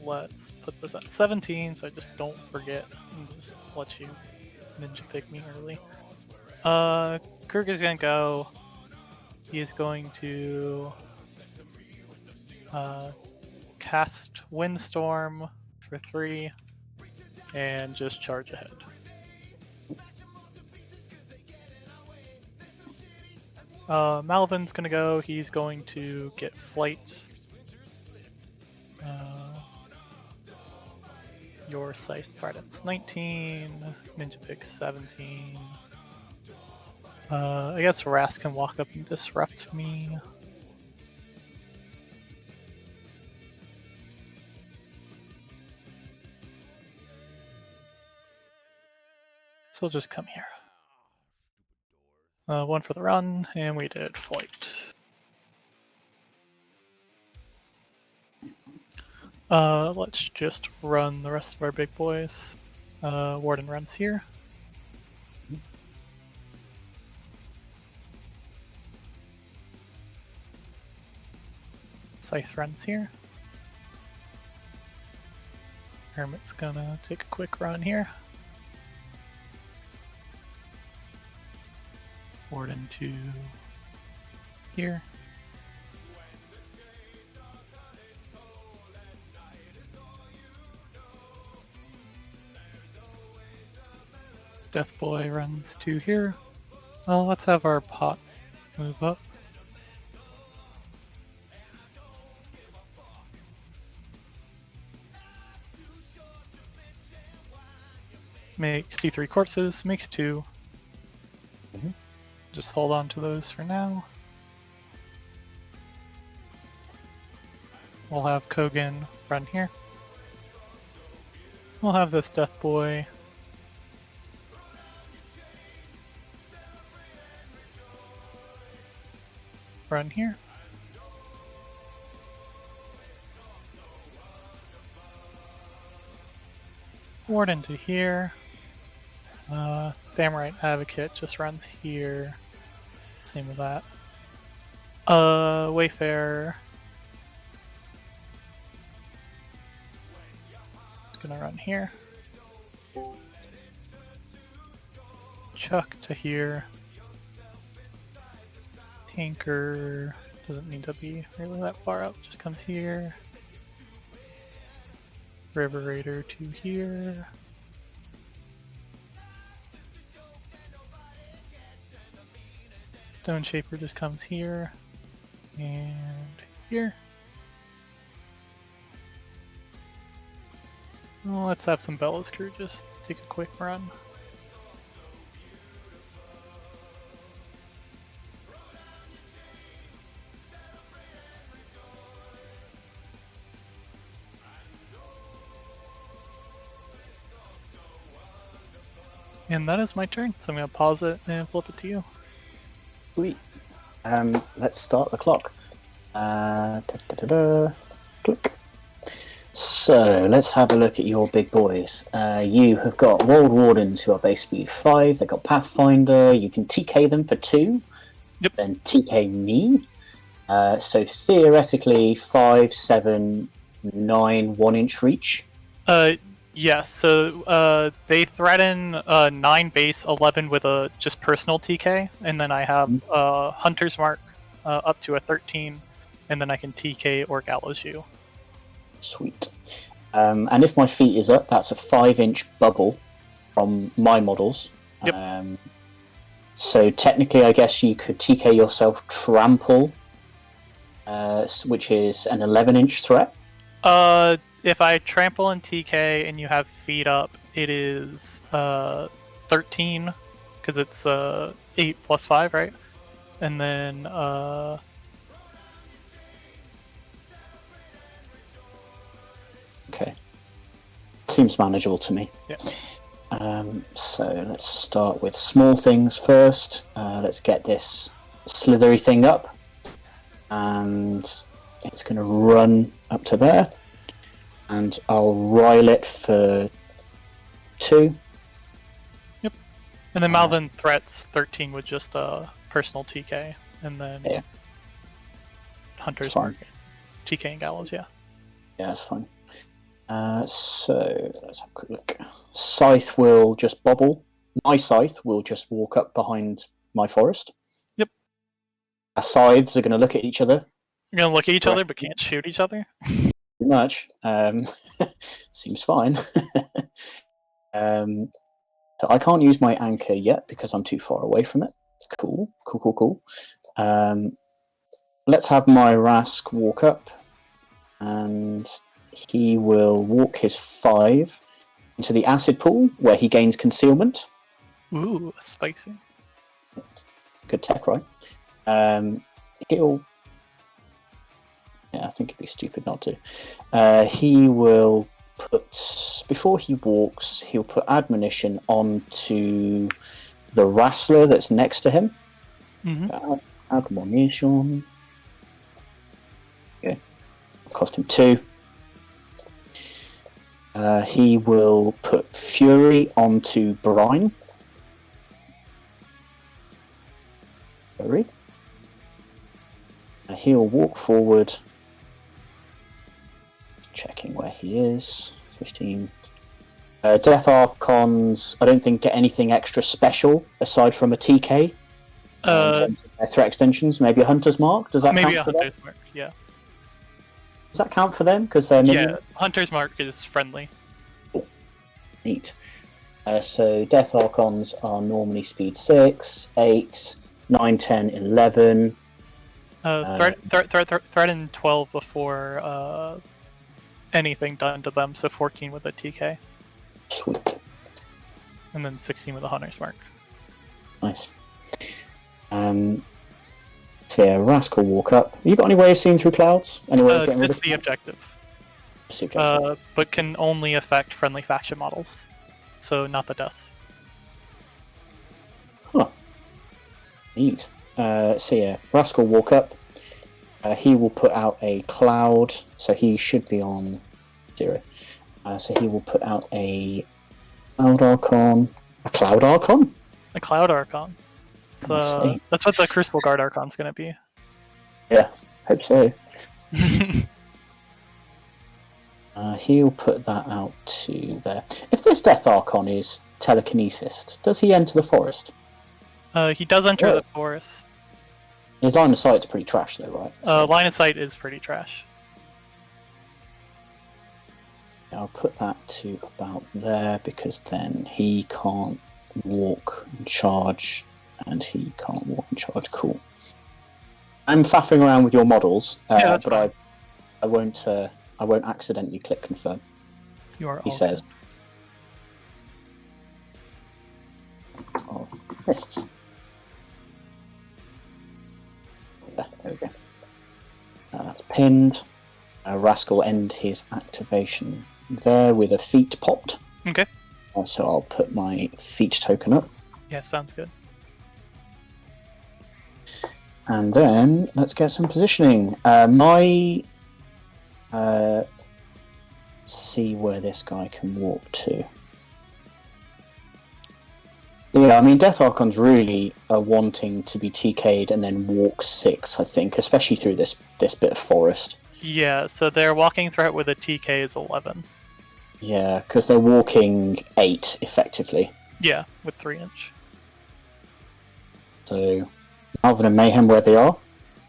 let's put this at 17 so I just don't forget and just let you ninja pick me early. Kreuger's gonna go. He is going to cast Windstorm for 3 and just charge ahead. Malvin's gonna go. He's going to get Flight. Your size threatens 19. Ninja picks 17. I guess Rask can walk up and disrupt me. So we'll just come here. 1 for the run, and we did Flight. Let's just run the rest of our big boys. Warden runs here. Scythe runs here. Hermit's gonna take a quick run here. Warden to here. Death Boy runs to here. Well, let's have our pot move up. Makes 3 corpses, makes 2. Just hold on to those for now. We'll have Kogan run here. We'll have this Death Boy run here. Warden to here. Thamurite Advocate just runs here. Same with that. Wayfarer. It's gonna run here. Chuck to here. Tanker doesn't need to be really that far up, just comes here. River Raider to here. Stone Shaper just comes here and here. Well, let's have some Bella's crew just take a quick run. And that is my turn, so I'm going to pause it and flip it to you. Sweet. Let's start the clock. Click. So let's have a look at your big boys. You have got World Wardens who are base speed 5. They've got Pathfinder. You can TK them for 2. Yep. Then TK me. So theoretically 5, 7, 9, 1-inch reach. Yes, so they threaten 9 base, 11 with a just personal TK, and then I have Hunter's Mark up to a 13, and then I can TK or gallows you. Sweet. And if my feet is up, that's a 5-inch bubble from my models. Yep. So technically, I guess you could TK yourself Trample, which is an 11-inch threat. If I trample and TK and you have feet up, it is 13, because it's 8 plus 5, right? And then okay, seems manageable to me. Yeah. So let's start with small things first. Let's get this slithery thing up, and it's going to run up to there. And I'll rile it for 2. Yep. And then Malvin threats 13 with just a personal TK, and then Hunter's Mark, TK and gallows. Yeah. Yeah, that's fine. So let's have a quick look. Scythe will just bobble. My scythe will just walk up behind my forest. Yep. Our scythes are going to look at each other. You're gonna look at each other, but can't shoot each other. Pretty much. Seems fine. So I can't use my anchor yet because I'm too far away from it. Cool. Let's have my Rask walk up, and he will walk his 5 into the acid pool where he gains concealment. Ooh, spicy. Good tech, right? He'll... Yeah, I think it'd be stupid not to. He will put... Before he walks, he'll put admonition onto the wrestler that's next to him. Mm-hmm. Admonition. Okay. Cost him 2. He will put Fury onto Brine. Fury. He'll walk forward. Checking where he is. 15. Death Archons, I don't think get anything extra special aside from a TK. In terms of their threat extensions, maybe a Hunter's Mark. Does that maybe count a for Hunter's them? Mark? Yeah. Does that count for them? Because they're minions? Yeah, Hunter's Mark is friendly. Cool. Neat. So Death Archons are normally speed 6, 8, 9, 10, 11. Threaten 12 before anything done to them, so 14 with a TK. Sweet. And then 16 with a Hunter's Mark. Nice. So yeah, Rask will walk up. Have you got any way of seeing through clouds? Any way of getting rid of Just the objective. Just the objective. But can only affect friendly faction models. So not the deaths. Huh. Neat. So yeah, Rask will walk up. He will put out a cloud, so he should be on 0. So he will put out a Cloud Archon. A Cloud Archon? A Cloud Archon. That's what the Crucible Guard Archon's going to be. Yeah, hope so. He'll put that out to there. If this Death Archon is telekinesis, does he enter the forest? He does enter the forest. His line of sight's pretty trash though, right? So, line of sight is pretty trash. I'll put that to about there because then he can't walk and charge, and he can't walk and charge. Cool. I'm faffing around with your models, but fine. I won't accidentally click confirm. You are. He says. Oh, lists. Yeah, there we go. That's pinned. Rask will end his activation there with a feat popped. Okay. So I'll put my feat token up. Yeah, sounds good. And then let's get some positioning. See where this guy can walk to. Yeah, I mean, Death Archons really are wanting to be TK'd and then walk 6, I think, especially through this bit of forest. Yeah, so their walking threat with a TK is 11. Yeah, because they're walking 8, effectively. Yeah, with 3-inch. So, Malvin and Mayhem, where they are,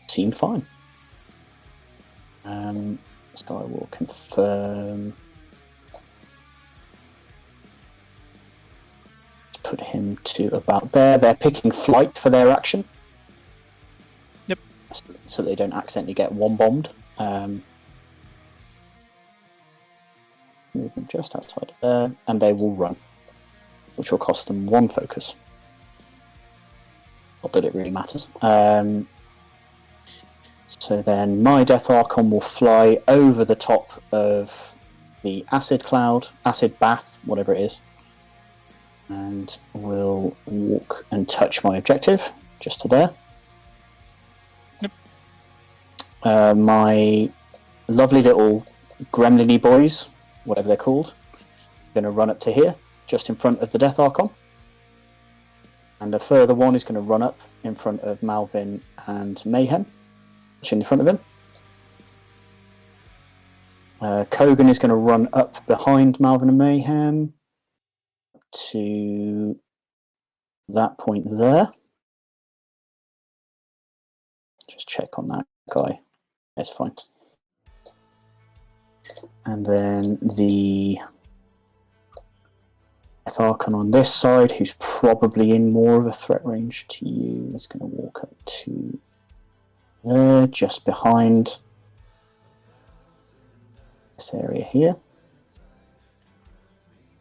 seem fine. So I will confirm. Put him to about there. They're picking flight for their action. Yep. So they don't accidentally get one-bombed. Move them just outside of there, and they will run, which will cost them 1 focus. Not that it really matters. So then my Death Archon will fly over the top of the acid cloud, acid bath, whatever it is, and will walk and touch my objective, just to there. Yep. My lovely little gremlin-y boys, whatever they're called, are going to run up to here, just in front of the Death Archon. And a further one is going to run up in front of Malvin and Mayhem, in the front of him. Kogan is going to run up behind Malvin and Mayhem to that point there. Just check on that guy. That's fine. And then the Death Archon on this side, who's probably in more of a threat range to you, is going to walk up to there, just behind this area here.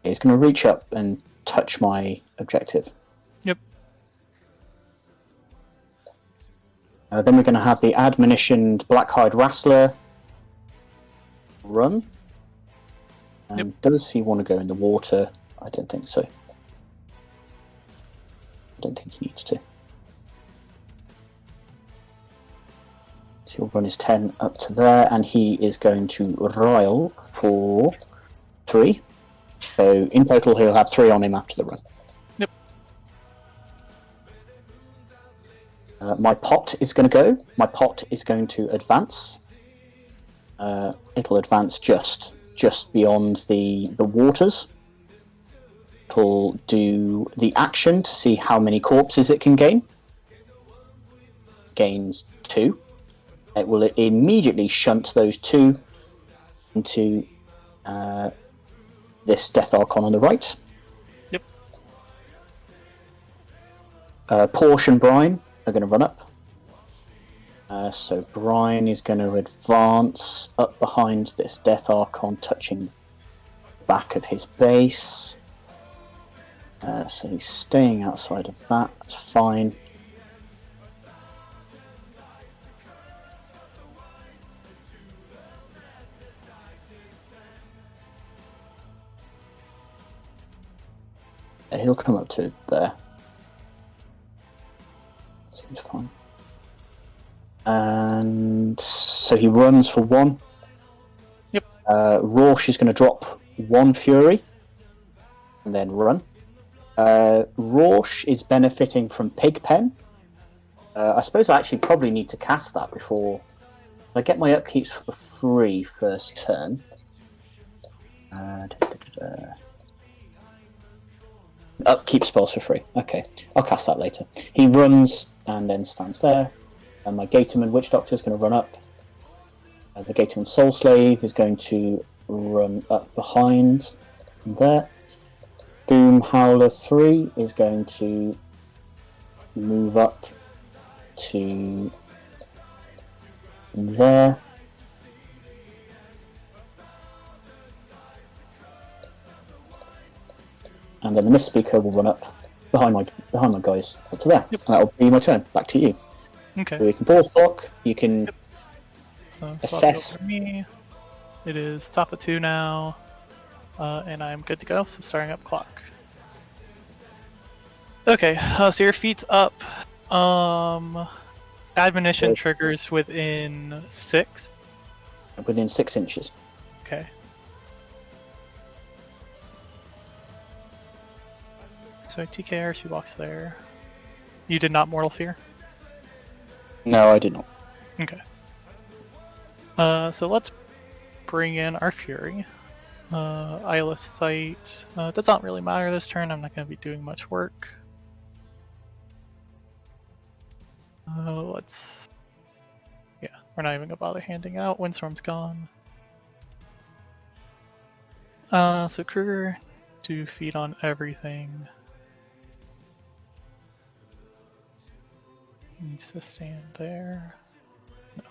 He's going to reach up and touch my objective. Yep. Then we're going to have the admonitioned Blackhide Wrestler run. And Yep. does he want to go in the water? I don't think so. I don't think he needs to. So he'll run his 10 up to there, and he is going to rile for 3. So in total, he'll have 3 on him after the run. Yep. My pot is going to go. My pot is going to advance. It'll advance just beyond the waters. It'll do the action to see how many corpses it can gain. Gains 2. It will immediately shunt those 2 into this Death Archon on the right. Yep. Porsche and Brine are going to run up. So Brine is going to advance up behind this Death Archon, touching the back of his base. So he's staying outside of that. That's fine. He'll come up to there. Seems fine. And so he runs for 1. Yep. Rorsch is going to drop 1 Fury and then run. Rorsch is benefiting from Pigpen. I suppose I actually probably need to cast that before I get my upkeeps for free first turn. Upkeep spells for free. Okay, I'll cast that later. He runs and then stands there. And my Gatorman Witch Doctor is going to run up. The Gatorman Soul Slave is going to run up behind there. Boom Howler 3 is going to move up to there. And then the Mist Speaker will run up behind my guys up to there. Yep. And that'll be my turn. Back to you. Okay. So you can pause block. You can So assess. for me, it is top of 2 now, and I'm good to go. So starting up clock. Okay, so your feet's up. Admonition Okay. triggers within 6. Within 6 inches. Okay. So TKR, she walks there. You did not Mortal Fear? No, I did not. Okay. So let's bring in our Fury. Eyeless Sight. Does not really matter this turn. I'm not going to be doing much work. Let's... Yeah, we're not even going to bother handing out. Windstorm's gone. So Kreuger, 2 feet on everything. Needs to stand there. No.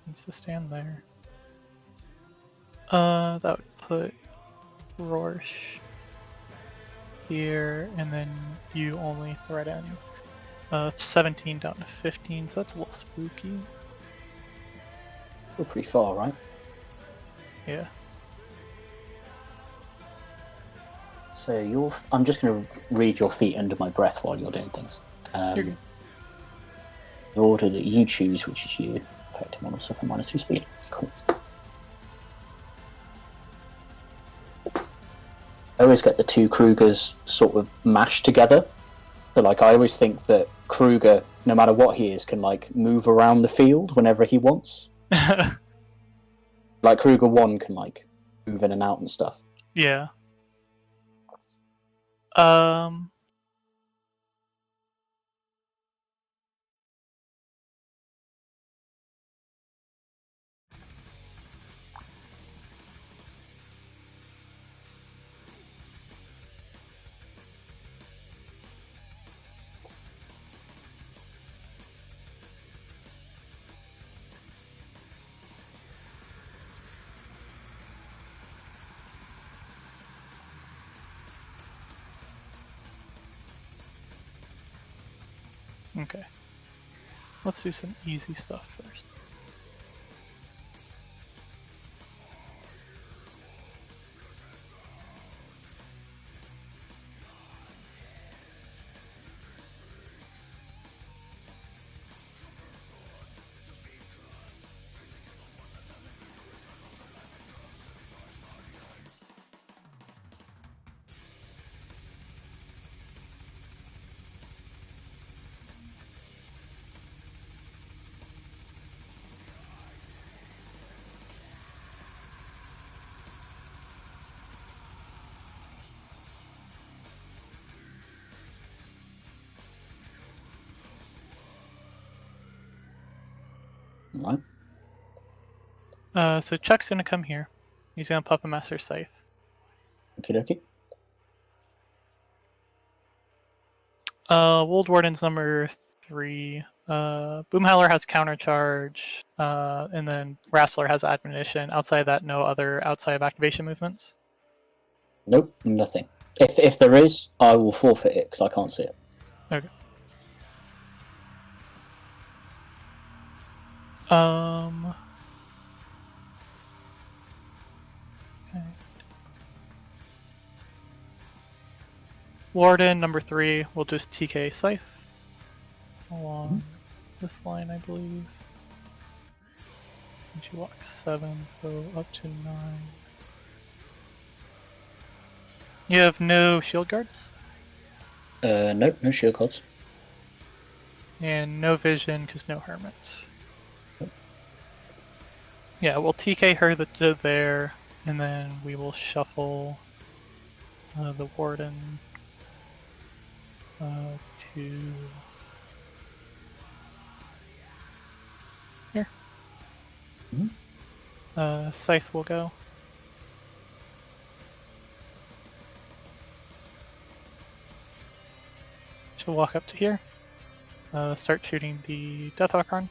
Needs to stand there. That would put Rorsch here, and then you only threaten 17 down to 15, so that's a little spooky. We're pretty far, right? Yeah. So I'm just going to read your feet under my breath while you're doing things. You're good. The order that you choose, which is you. Effective model suffer -2 speed. Cool. I always get the 2 Kreugers sort of mashed together. So, like, I always think that Kreuger, no matter what he is, can, like, move around the field whenever he wants. Like, Kreuger 1 can, like, move in and out and stuff. Yeah. Okay. Let's do some easy stuff first. Right. So Chuck's gonna come here. He's gonna Puppet Master Scythe. Okie dokie. Wold Warden's number 3. Boomhowler has counter charge, and then Wrestler has admonition. Outside of that, no other outside of activation movements. Nope, nothing. If there is, I will forfeit it because I can't see it. Okay. Okay. Warden number 3 will just TK Scythe along this line, I believe. And she walks 7, so up to 9. You have no shield guards? Nope, no shield cards. And no vision, because no hermit. Yeah, we'll TK her to there, and then we will shuffle the Warden to here. Scythe will go. She'll walk up to here. Start shooting the Death Archon.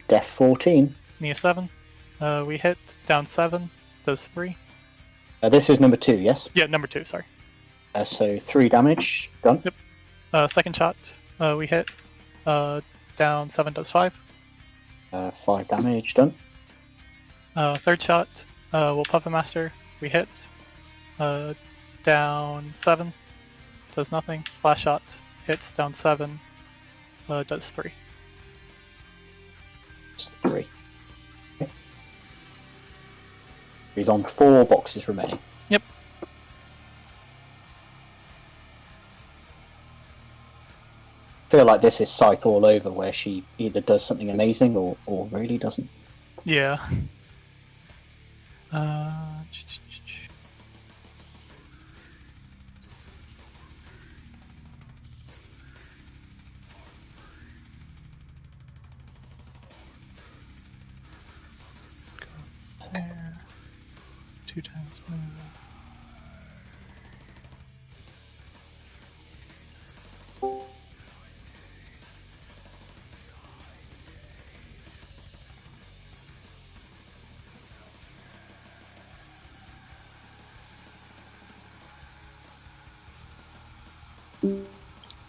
Def 14. Nia 7. We hit, down 7, does 3. This is number 2, yes? Yeah, number 2, sorry. So 3 damage, done. Yep. Second shot, we hit, down 7, does 5. 5 damage, done. Third shot, we'll Puppet Master, we hit, down 7, does nothing. Last shot, hits, down 7, does 3. It's 3. Okay. He's on 4 boxes remaining. Yep. I feel like this is Scythe all over, where she either does something amazing or really doesn't. Yeah. There. 2 times move.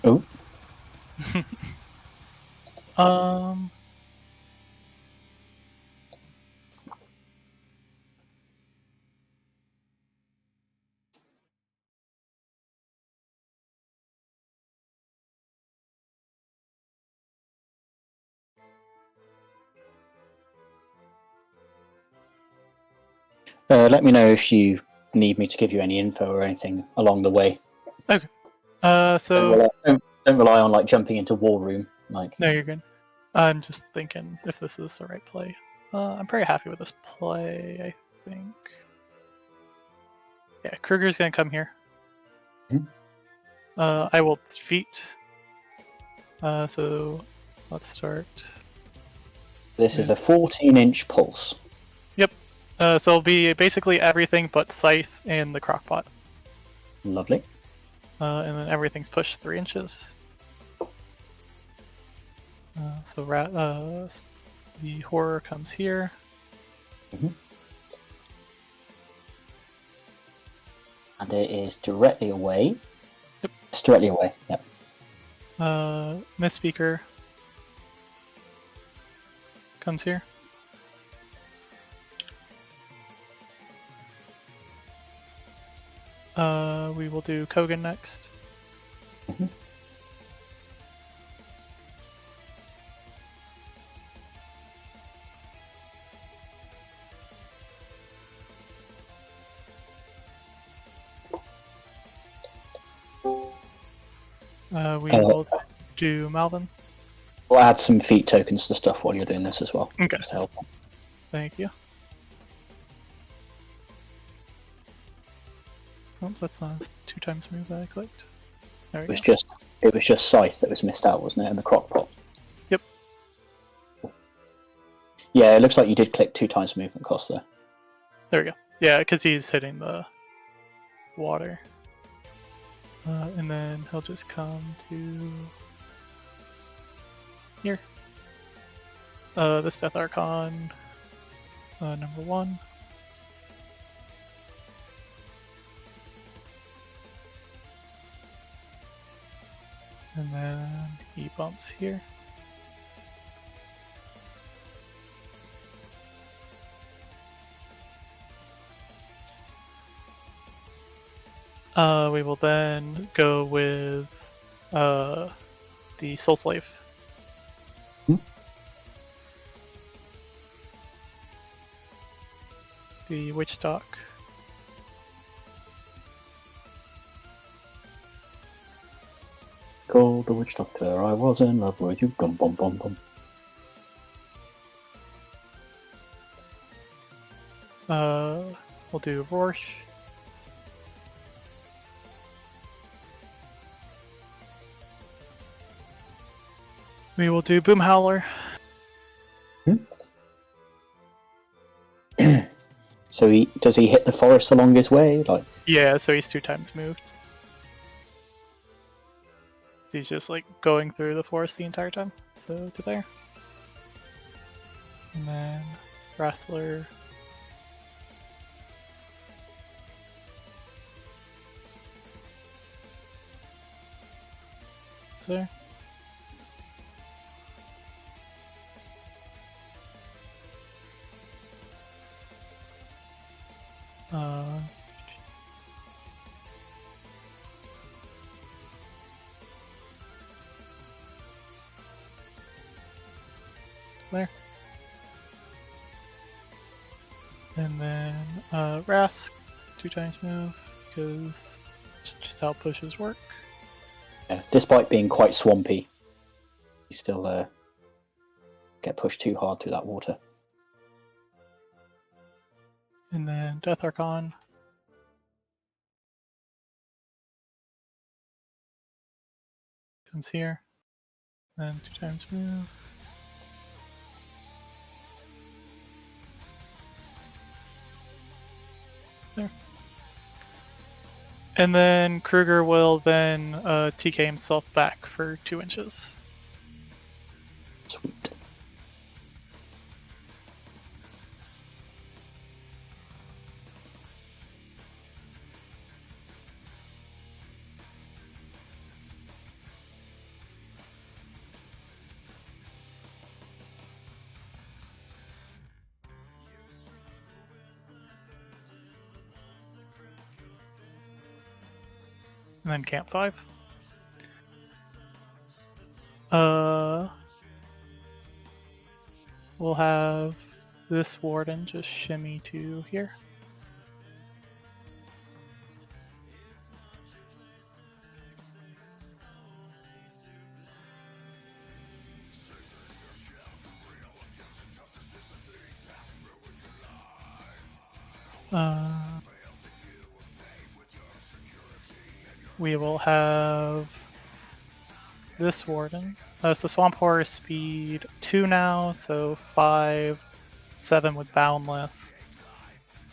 Oh. Let me know if you need me to give you any info or anything along the way. Okay. So don't rely on like jumping into Warroom. Like no, you're good. I'm just thinking if this is the right play. I'm pretty happy with this play. I think. Yeah, Kreuger's gonna come here. I will defeat. So let's start. this is a 14-inch pulse. Yep. So it'll be basically everything but Scythe and the Crockpot. Lovely. And then everything's pushed 3 inches. The horror comes here. And it is directly away. Yep. It's directly away, yep. Misspeaker comes here. We will do Kogan next. We will do Malvin. We'll add some feat tokens to stuff while you're doing this as well. Okay. To help. Thank you. Oops, that's not a 2 times move that I clicked. There we go. It was just Scythe that was missed out, wasn't it, in the Crockpot? Yep. Yeah, it looks like you did click 2 times movement cost there. There we go. Yeah, because he's hitting the water. And then he'll just come to here. This Death Archon, number 1. And then he bumps here. We will then go with the Soul Slave. The Witch Dock. Call the Witch Doctor, I was in love with you. Bum bum bum bum. We'll do Rorsch. We will do Boom Howler. So does he hit the forest along his way? Like yeah, so he's 2 times moved. He's just like going through the forest the entire time. So to there. And then Wrestler. There. There. And then Rask, 2 times move, because it's just how pushes work. yeah, despite being quite swampy, you still get pushed too hard through that water. And then Death Archon. Comes here. Then 2 times move. There. And then Kreuger will then TK himself back for 2 inches. Sweet. And then Camp 5. We'll have this Warden just shimmy to here. We will have this Warden. So Swamp Horror speed 2 now, so 5, 7 with Boundless.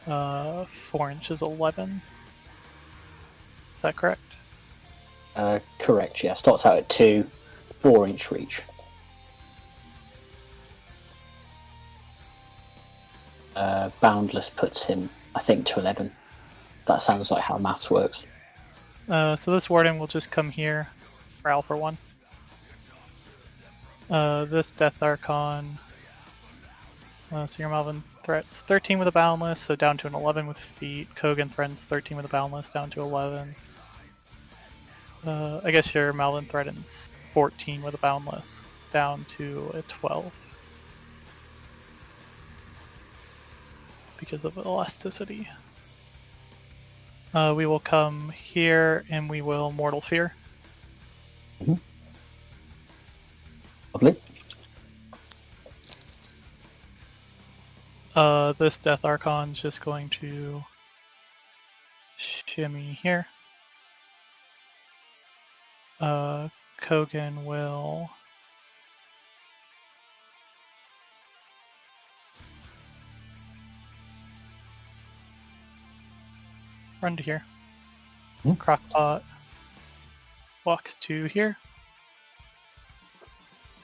4 inches 11. Is that correct? Correct, yeah. Starts out at 2, 4-inch reach. Boundless puts him, I think, to 11. That sounds like how maths works. So this Warden will just come here, prowl for 1. This Death Archon. So your Malvin threats 13 with a Boundless, so down to an 11 with feet. Kogan threatens 13 with a Boundless, down to 11. I guess your Malvin threatens 14 with a Boundless, down to a 12. Because of elasticity. We will come here and we will Mortal Fear. Mm-hmm. Lovely. This Death Archon's just going to shimmy here. Kogan will run to here. Mm-hmm. Crockpot walks to here.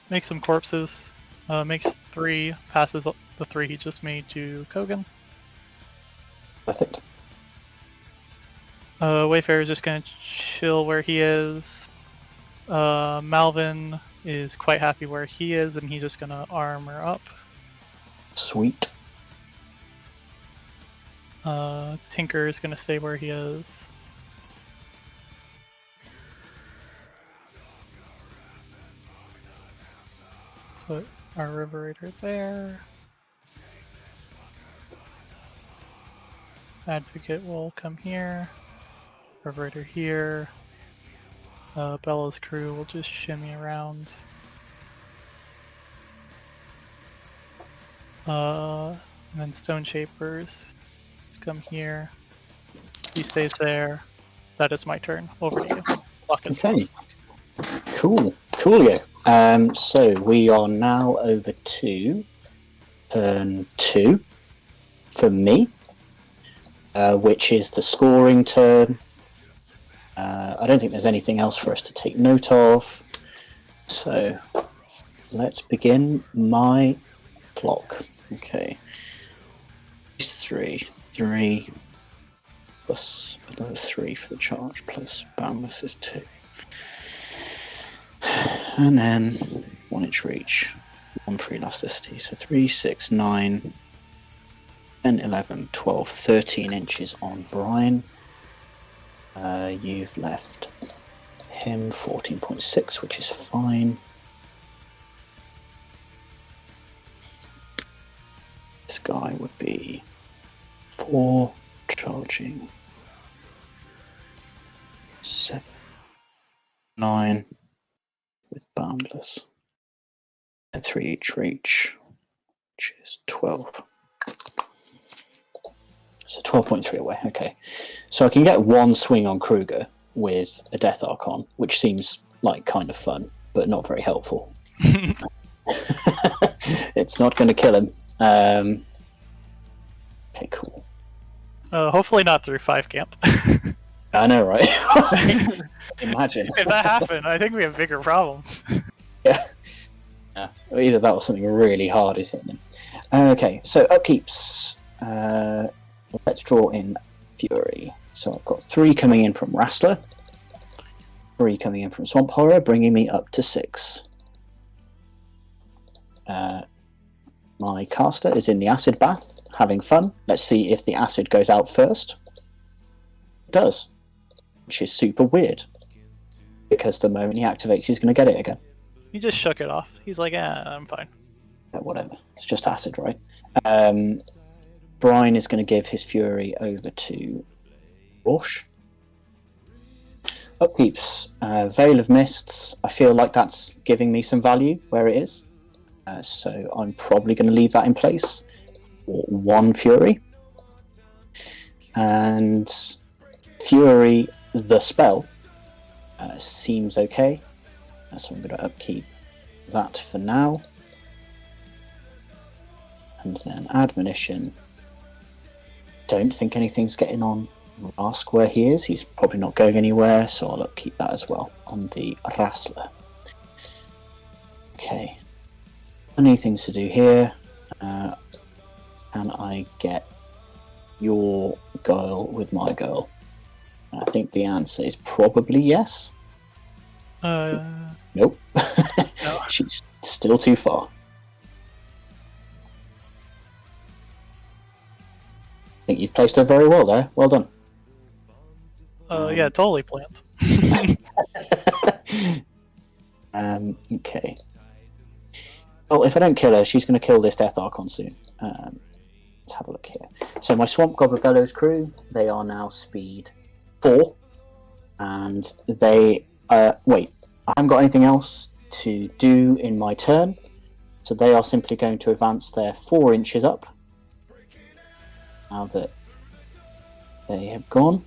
Makes some corpses. Makes 3, passes the 3 he just made to Kogan. Perfect. Wayfarer is just going to chill where he is. Malvin is quite happy where he is, and he's just going to armor up. Sweet. Tinker is going to stay where he is. Put our Riverator there. Advocate will come here. Riverator here. Bella's crew will just shimmy around. And then Stone Shapers just come here. He stays there. That is my turn. Over to you. Okay. Cool. Coolio. So we are now over to turn 2 for me, which is the scoring turn. I don't think there's anything else for us to take note of. So let's begin my clock. Okay. 3 plus another 3 for the charge, plus boundless is 2. And then 1-inch reach, 1 for elasticity, so 3, 6, 9, 10, 11, 12, 13 inches on Brian. You've left him 14.6, which is fine. This guy would be 4, charging 7, 9 with boundless, and 3 each reach, which is 12. So 12.3 away. Okay, so I can get 1 swing on Kreuger with a Death Archon, which seems like kind of fun, but not very helpful. It's not going to kill him. Okay, cool. Hopefully not through 5 camp. I know, right? Imagine. If that happened, I think we have bigger problems. Yeah. Either that or something really hard is hitting him. Okay, so upkeeps. Let's draw in Fury. So I've got 3 coming in from Wrestler, 3 coming in from Swamp Horror, bringing me up to 6. My caster is in the acid bath, having fun. Let's see if the acid goes out first. It does, which is super weird, because the moment he activates, he's going to get it again. He just shook it off. He's like, I'm fine. Whatever. It's just acid, right? Brian is going to give his Fury over to Rosh. Upkeeps. Veil of Mists. I feel like that's giving me some value where it is. So I'm probably going to leave that in place for 1 Fury. And Fury, the spell, seems okay. So I'm going to upkeep that for now. And then Admonition. Don't think anything's getting on Rask where he is. He's probably not going anywhere, so I'll upkeep that as well on the Wrestler. Okay. Funny things to do here. Can I get your girl with my girl? I think the answer is probably yes. Nope. No. She's still too far. I think you've placed her very well there. Well done. Yeah, totally planned. Okay. Well, if I don't kill her, she's going to kill this Death Archon soon. Let's have a look here. So my Swamp Goblin Bellows crew, they are now speed 4. And they... wait, I haven't got anything else to do in my turn. So they are simply going to advance their 4 inches up. Now that they have gone.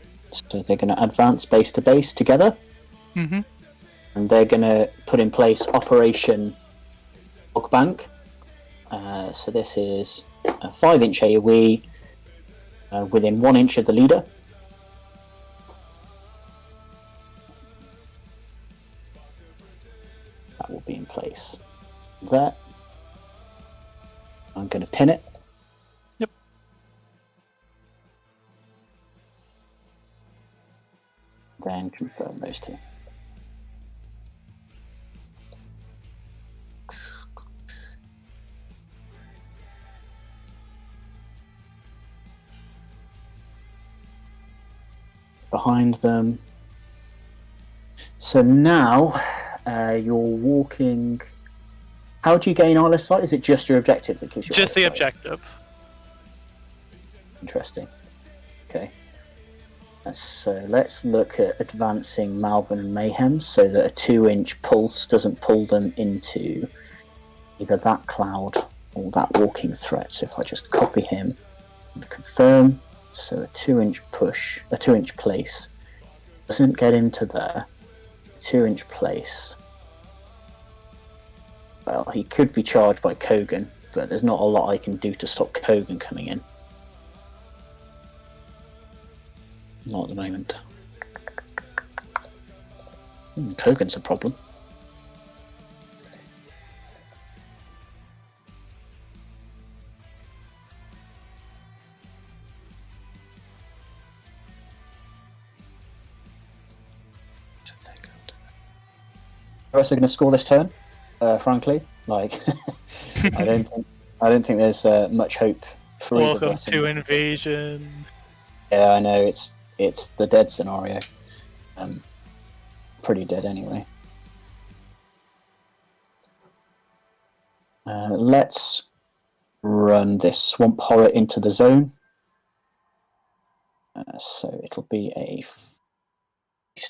So they're going to advance base to base together. Mm-hmm. And they're going to put in place Operation Log Bank. So this is a 5-inch AoE within 1 inch of the leader. That will be in place there. I'm going to pin it. Yep. Then confirm those two. Behind them. So now you're walking. How do you gain eyeless sight? Is it just your objective that gives you just the sight? Objective? Interesting. Okay. So let's look at advancing Malvern and Mayhem so that a 2-inch pulse doesn't pull them into either that cloud or that walking threat. So if I just copy him and confirm, so a 2-inch push, a 2-inch place doesn't get into there. 2-inch place. Well, he could be charged by Kogan, but there's not a lot I can do to stop Kogan coming in. Not at the moment. Kogan's a problem. The rest are going to score this turn. Frankly, like I don't think there's much hope for either of Welcome us. to Invasion. Yeah, I know it's the dead scenario. Pretty dead anyway. Let's run this Swamp Horror into the zone. So it'll be a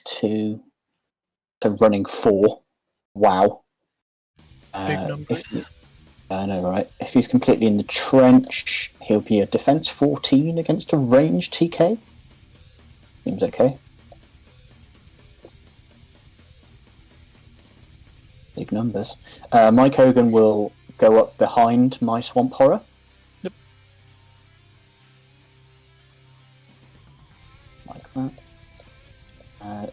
2 to running 4. Wow. Big numbers. I know, right? If he's completely in the trench, he'll be a defense 14 against a ranged TK. Seems okay. Big numbers. Mike Hogan will go up behind my Swamp Horror. Yep. Like that.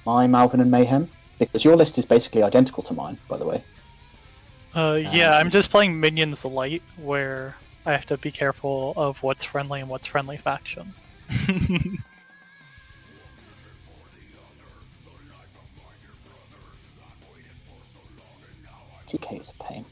My Malvern and Mayhem, because your list is basically identical to mine, by the way. Yeah, I'm just playing Minions Light, where I have to be careful of what's friendly and what's friendly faction. TK is a pain.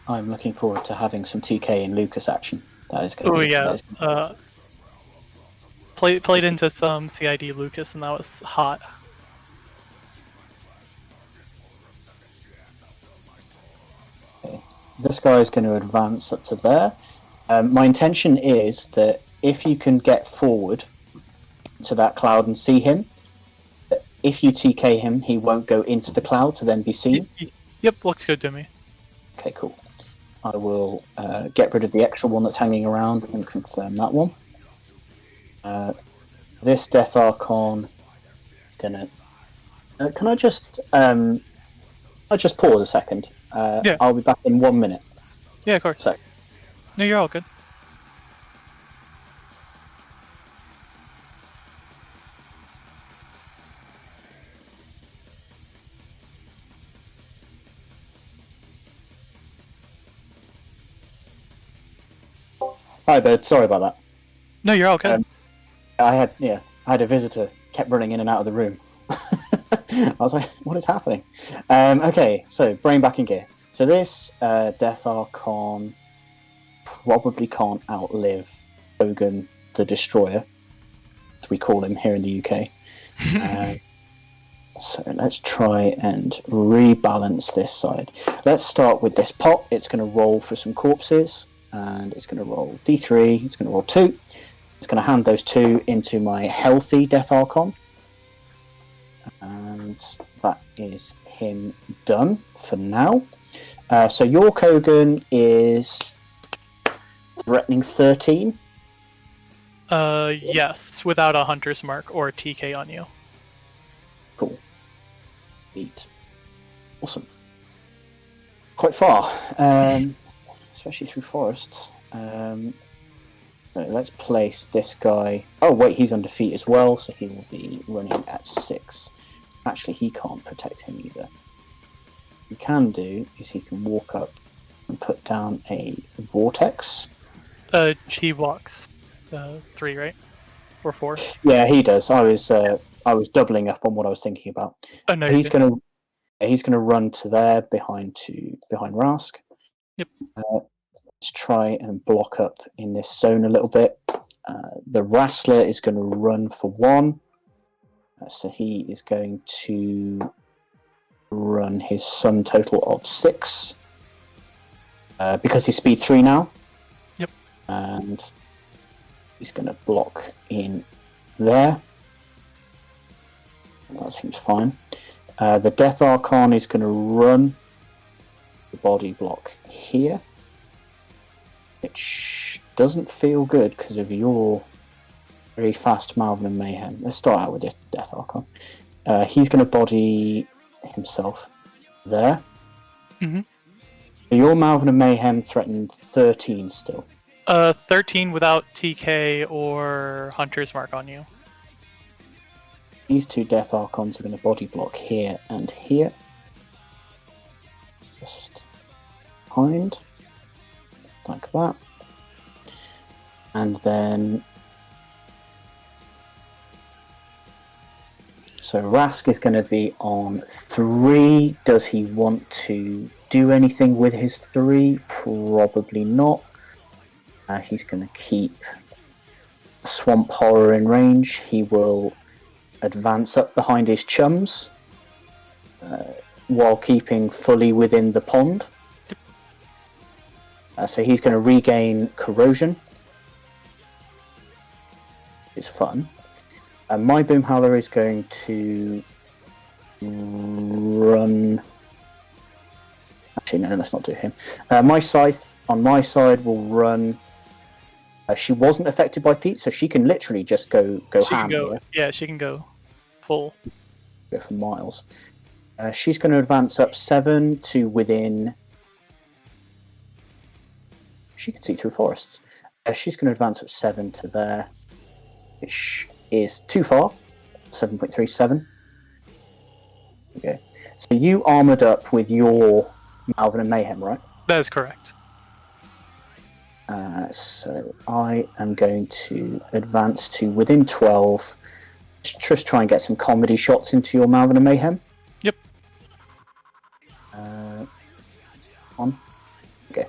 I'm looking forward to having some TK in Lucas action. That is going to be... Oh yeah, played into some CID Lucas and that was hot. Okay. This guy is going to advance up to there. My intention is that if you can get forward to that cloud and see him, if you TK him, he won't go into the cloud to then be seen. Yep, looks good to me. Okay, cool. I will get rid of the extra one that's hanging around and confirm that one. This Death Archon, gonna. Can I just pause a second? Yeah. I'll be back in 1 minute. Yeah, of course. So. No, you're all good. Hi, Bird. Sorry about that. No, you're all good. I had a visitor kept running in and out of the room. I was like, what is happening? Okay, so brain back in gear. So this Death Archon probably can't outlive Hogan the Destroyer, as we call him here in the UK. So let's try and rebalance this side. Let's start with this pot. It's going to roll for some corpses. And it's going to roll D3, it's going to roll 2. It's going to hand those 2 into my healthy Death Archon. And that is him done for now. So your Kogan is threatening 13? Yes, without a Hunter's Mark or a TK on you. Cool. Neat. Awesome. Quite far. Especially through forests. So let's place this guy. Oh wait, he's under feet as well, so he will be running at 6. Actually, he can't protect him either. What he can do is he can walk up and put down a vortex. He walks 3, right? Or 4? Yeah, he does. I was doubling up on what I was thinking about. Oh no, he's gonna run to there behind Rask. Yep. Let's try and block up in this zone a little bit. The Wrestler is going to run for 1. So he is going to run his sum total of 6. Because he's speed 3 now. Yep. And he's going to block in there. That seems fine. The Death Archon is going to run the body block here. Which doesn't feel good because of your very fast Malvern and Mayhem. Let's start out with this Death Archon. He's going to body himself there. Mm-hmm. Your Malvern and Mayhem threatened 13 still. 13 without TK or Hunter's Mark on you. These 2 Death Archons are going to body block here and here. Just behind. Like that. And then so Rask is going to be on 3. Does he want to do anything with his 3? Probably not. He's going to keep Swamp Horror in range. He will advance up behind his chums while keeping fully within the pond. So he's going to regain corrosion. It's fun. My Boom Howler is going to run. Actually, no, let's not do him. My Scythe on my side will run. She wasn't affected by feet, so she can literally just go ham here. Yeah, she can go full. Go for miles. She's going to advance up 7 to within. She can see through forests. She's going to advance up 7 to there, which is too far. 7.37. Okay. So you armoured up with your Malvern and Mayhem, right? That is correct. So I am going to advance to within 12. Just try and get some comedy shots into your Malvern and Mayhem. Yep. On. Okay.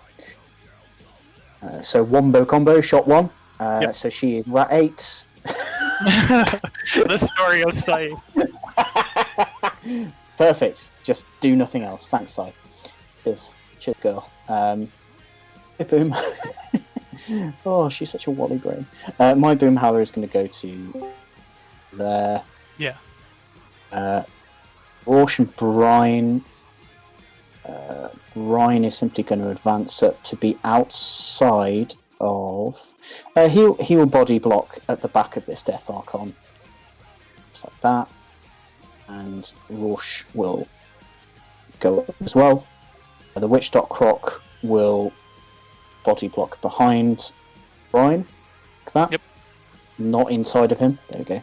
So wombo combo, shot 1. Yep. So she is rat 8. The story of Scythe. Perfect. Just do nothing else. Thanks, Scythe. Cheers, girl. Boom. Oh, she's such a Wally brain. My Boom Howler is going to go to there. Yeah. Rorsch and Brine. Brine is simply going to advance up to be outside of. He will body block at the back of this Death Archon. Just like that. And Rorsch will go up as well. The Witch Dot Croc will body block behind Brine. Like that. Yep. Not inside of him. There we go.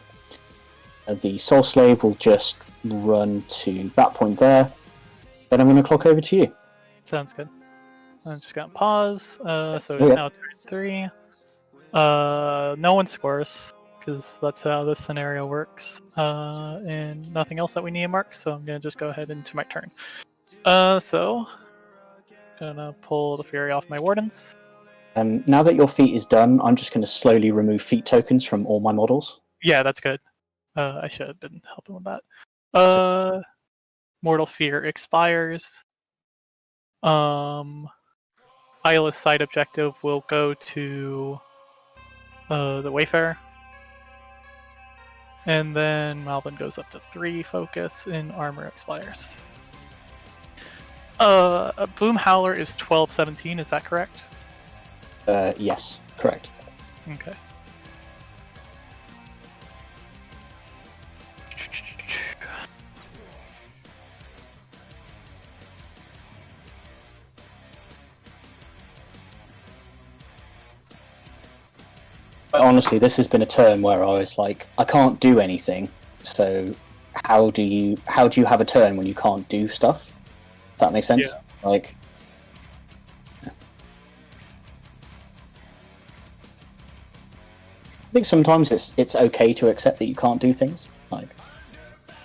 The Soul Slave will just run to that point there. Then I'm going to clock over to you. Sounds good. I'm just gonna pause. So it's Yeah. now turn 3. No one scores because that's how this scenario works. And nothing else that we need to mark. So I'm gonna just go ahead into my turn. So gonna pull the Fury off my Wardens. Now that your feat is done, I'm just going to slowly remove feat tokens from all my models. Yeah, that's good. I should have been helping with that. Mortal Fear expires. Isla's side objective will go to the Wayfarer. And then Malvin goes up to 3 focus and armor expires. Boom Howler is 12-17, is that correct? Yes, correct. Okay. But honestly, this has been a turn where I was like, I can't do anything. So how do you have a turn when you can't do stuff? If that makes sense. Yeah. Like, I think sometimes it's okay to accept that you can't do things. Like,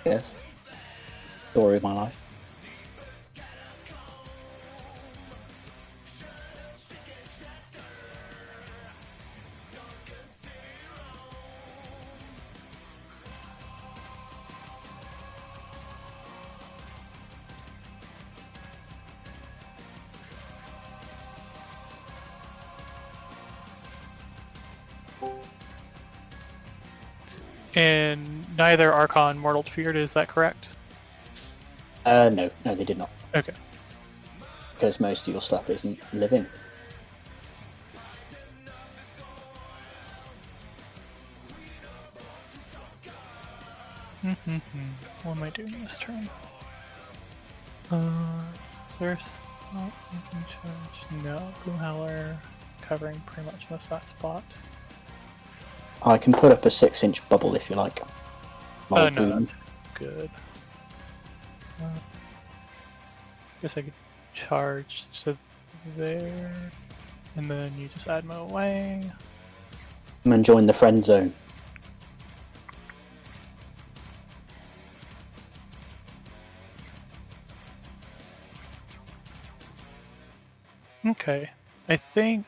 yes, story of my life. And neither Archon Mortal Feared, is that correct? No, they did not. Okay. Because most of your stuff isn't living. What am I doing this turn? Is there a spot I can charge? No. Boom Howler covering pretty much most of that spot. I can put up a 6-inch bubble if you like. No, that's good. Guess I could charge to there, and then you just add my away. Come and join the friend zone. Okay, I think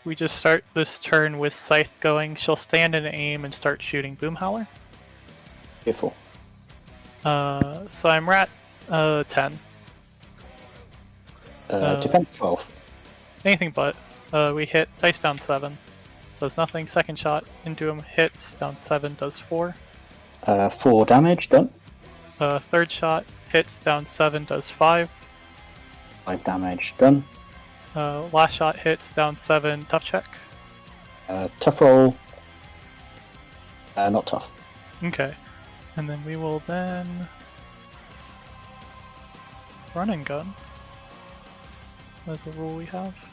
we just start this turn with Scythe going. She'll stand in aim and start shooting Boom Howler. Beautiful. So I'm at 10. Defense 12. Anything but. We hit dice down 7. Does nothing. Second shot into him hits down 7. Does 4. 4 damage, done. Third shot hits down 7. Does 5. 5 damage, done. Last shot hits down 7. Tough check. Tough roll. Not tough. Okay. And then we will then run and gun. That's a rule we have.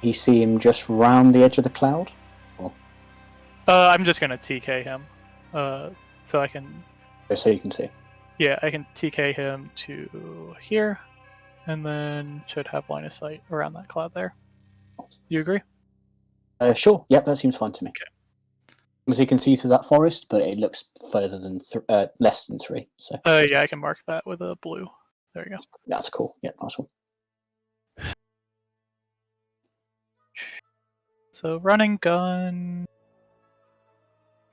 You see him just round the edge of the cloud? Or... I'm just gonna TK him. So I can... So you can see. Yeah, I can TK him to here, and then should have line of sight around that cloud there. You agree? Sure. Yep, that seems fine to me. Okay. Because you can see through that forest, but it looks further than less than 3. So. Yeah, I can mark that with a blue. There you go. That's cool. Yeah, nice one. So running gun.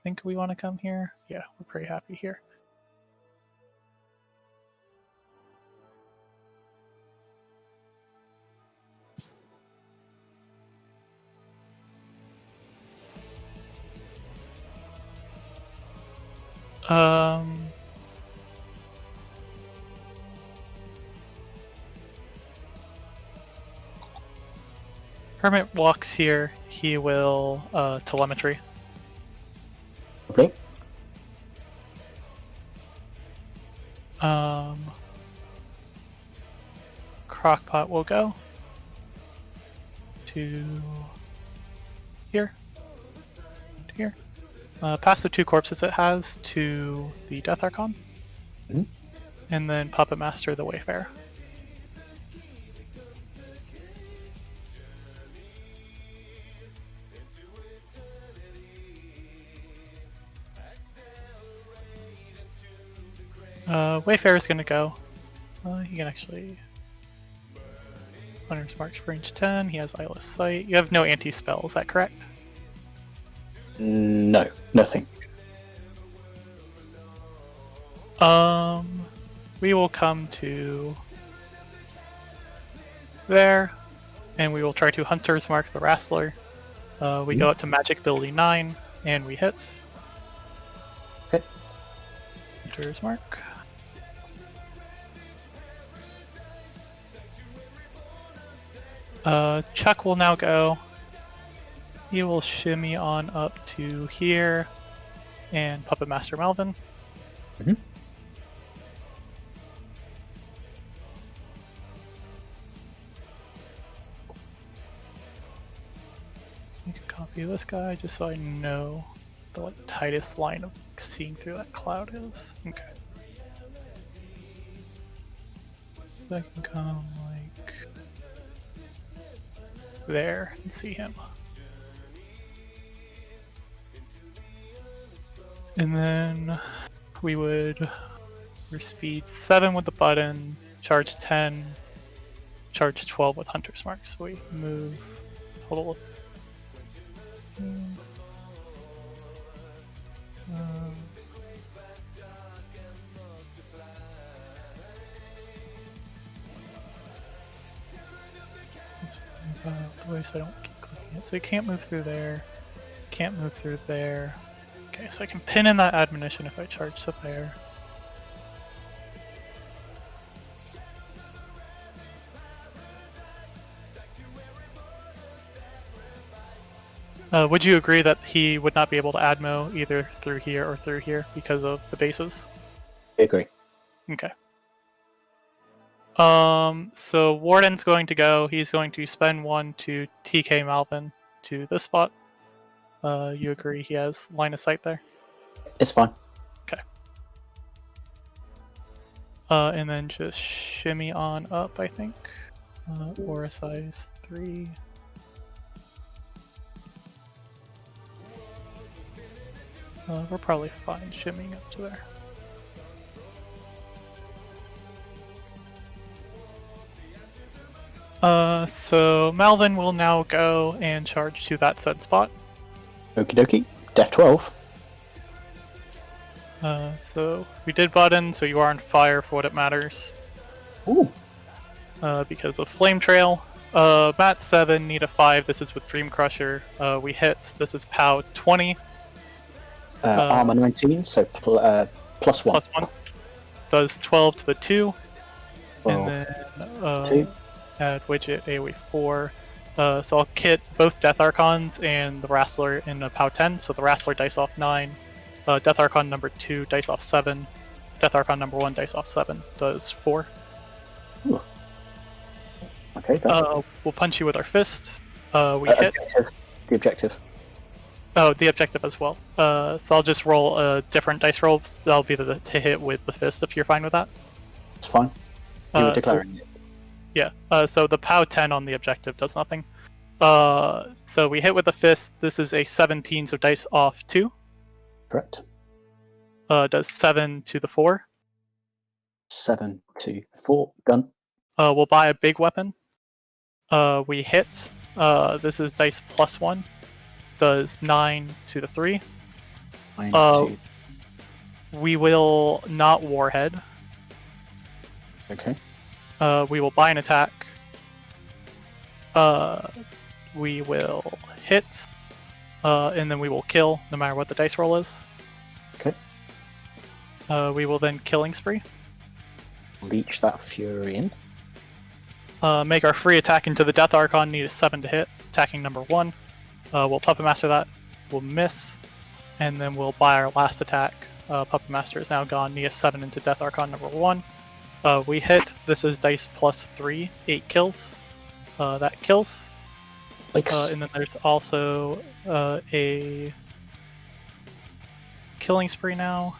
Think we want to come here? Yeah, we're pretty happy here. Hermit walks here. He will telemetry. Lovely. Crockpot will go to here. Here. Pass the 2 corpses it has to the Death Archon. Mm-hmm. And then Puppet Master the Wayfarer. Wayfarer's gonna go. He can actually... Hunter's March for range 10, he has Eyeless Sight. You have no anti-spell, is that correct? No, nothing. We will come to there, and we will try to Hunter's Mark the Wrestler. We go up to Magic Ability 9, and we hit. Okay. Hunter's Mark. Chuck will now go. He will shimmy on up to here, and Puppet Master Melvin. Mm-hmm. You can copy this guy just so I know the tightest line of seeing through that cloud is. Okay. So I can come like there and see him. And then we would for speed 7 with the button, charge 10, charge 12 with Hunter's Mark. So we move total of let's move out the way so I don't keep clicking it. So you can't move through there, can't move through there. Okay, so I can pin in that admonition if I charge the bear. Would you agree that he would not be able to admo either through here or through here because of the bases? I agree. Okay. So Warden's going to go. He's going to spend 1 to TK Malvin to this spot. You agree he has line of sight there? It's fine. Okay. And then just shimmy on up, I think. Aura size 3. We're probably fine shimmying up to there. So Malvin will now go and charge to that said spot. Okie dokie. Def 12. So we did button, so you are on fire for what it matters. Ooh. Because of Flame Trail. Mat 7, need a 5. This is with Dream Crusher. We hit. This is POW 20. Armor 19, so +1. +1. Does 12 to the 2. 12. And then 2. add widget AoE 4. So I'll kit both Death Archons and the Wrestler in a POW 10. So the Wrestler dice off 9. Death Archon number 2 dice off 7. Death Archon number 1 dice off 7. Does 4. Ooh. Okay, go. We'll punch you with our fist. We hit. Objective. The objective. Oh, the objective as well. So I'll just roll a different dice roll. That'll be to hit with the fist if you're fine with that. It's fine. You were declaring it. Yeah, so the POW 10 on the objective does nothing. So we hit with the fist. This is a 17, so dice off 2. Correct. Does 7 to the 4. 7 to 4. Done. We'll buy a big weapon. We hit. This is dice +1. Does 9 to the 3. 9 to... We will not Warhead. Okay. We will buy an attack. We will hit. And then we will kill, no matter what the dice roll is. Okay. We will then Killing Spree. Leech that fury in. Make our free attack into the Death Archon, need a 7 to hit, attacking number 1. We'll Puppet Master that, we'll miss, and then we'll buy our last attack. Puppet Master is now gone, need a 7 into Death Archon number 1. We hit, this is dice plus 3, 8 kills. That kills. And then there's also a Killing Spree now.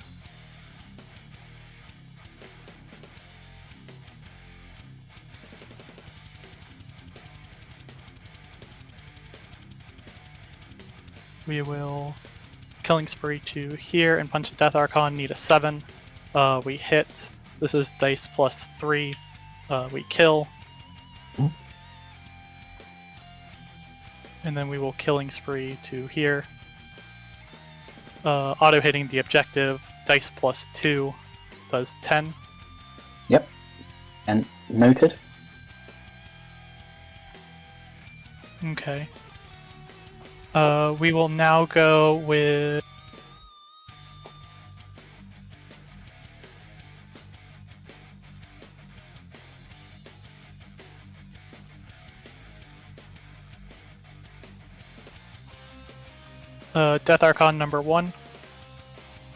We will Killing Spree to here and punch the Death Archon, need a 7. We hit. This is dice plus 3. We kill. And then we will Killing Spree to here. Auto hitting the objective, dice plus 2 does 10. Yep. And noted. Okay. We will now go with Death Archon number 1.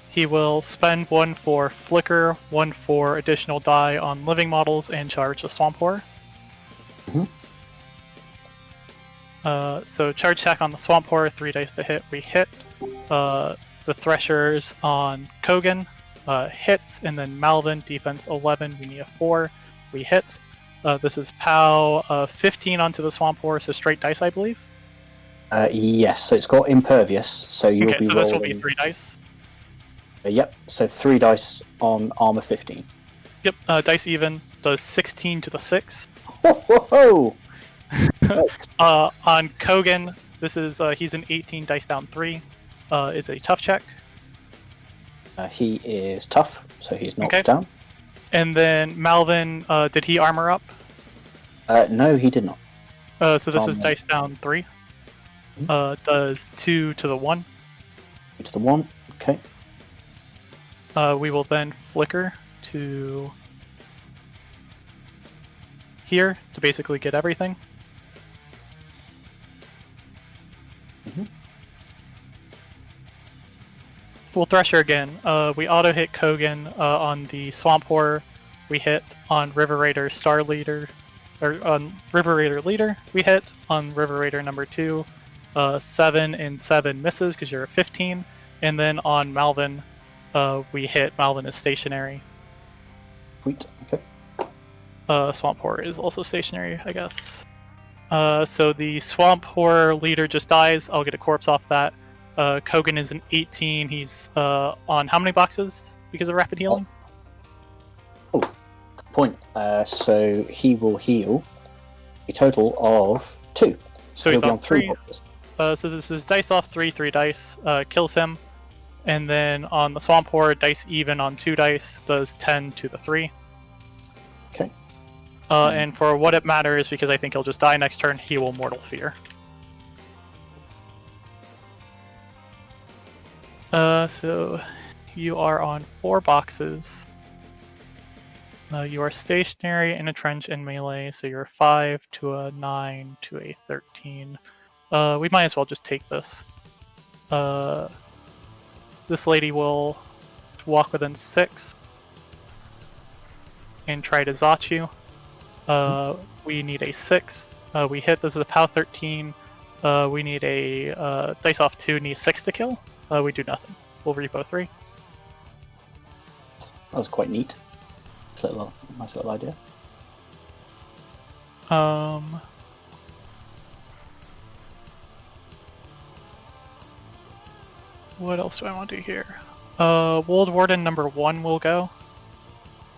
He will spend 1 for Flicker, 1 for additional die on living models, and charge the Swamp Horror. So charge attack on the Swamp Horror, 3 dice to hit, we hit. The Threshers on Kogan hits, and then Malvin, defense 11, we need a 4, we hit. This is POW 15 onto the Swamp Horror, so straight dice, I believe. Yes, so it's got impervious, so you'll be rolling... this will be 3 dice. Yep, so 3 dice on armor 15. Yep, dice even does 16 to the 6. Ho ho ho! On Kogan, this is he's an 18 dice down 3. Is a tough check. He is tough, so he's knocked down. And then Malvin, did he armor up? No, he did not. So this is dice down 3. Does 2 to the 1. 2 to the 1, okay. We will then Flicker to here to basically get everything. We'll Thresher again. We auto hit Kogan on the Swamp Horror. We hit on River Raider Star Leader, or on River Raider Leader. We hit on River Raider number 2. 7 and 7 misses because you're a 15. And then on Malvin, we hit. Malvin is stationary. Sweet. Okay. Swamp Horror is also stationary, I guess. So the Swamp Horror leader just dies. I'll get a corpse off that. Kogan is an 18. He's on how many boxes because of rapid healing? Oh, good point. So he will heal a total of 2. So he's on 3. Boxes. So this is dice off 3, 3 dice, kills him. And then on the Swamp Horror, dice even on 2 dice, does 10 to the 3. Okay. And for what it matters, because I think he'll just die next turn, he will Mortal Fear. So you are on 4 boxes. You are stationary, in a trench, and melee, so you're 5 to a 9 to a 13. We might as well just take this. This lady will walk within 6 and try to Zot you. We need a 6. We hit. This is a POW 13. We need a dice off 2, need a 6 to kill. We do nothing. We'll repo 3. That was quite neat. Nice little idea. What else do I want to do here? Wold Warden number 1 will go.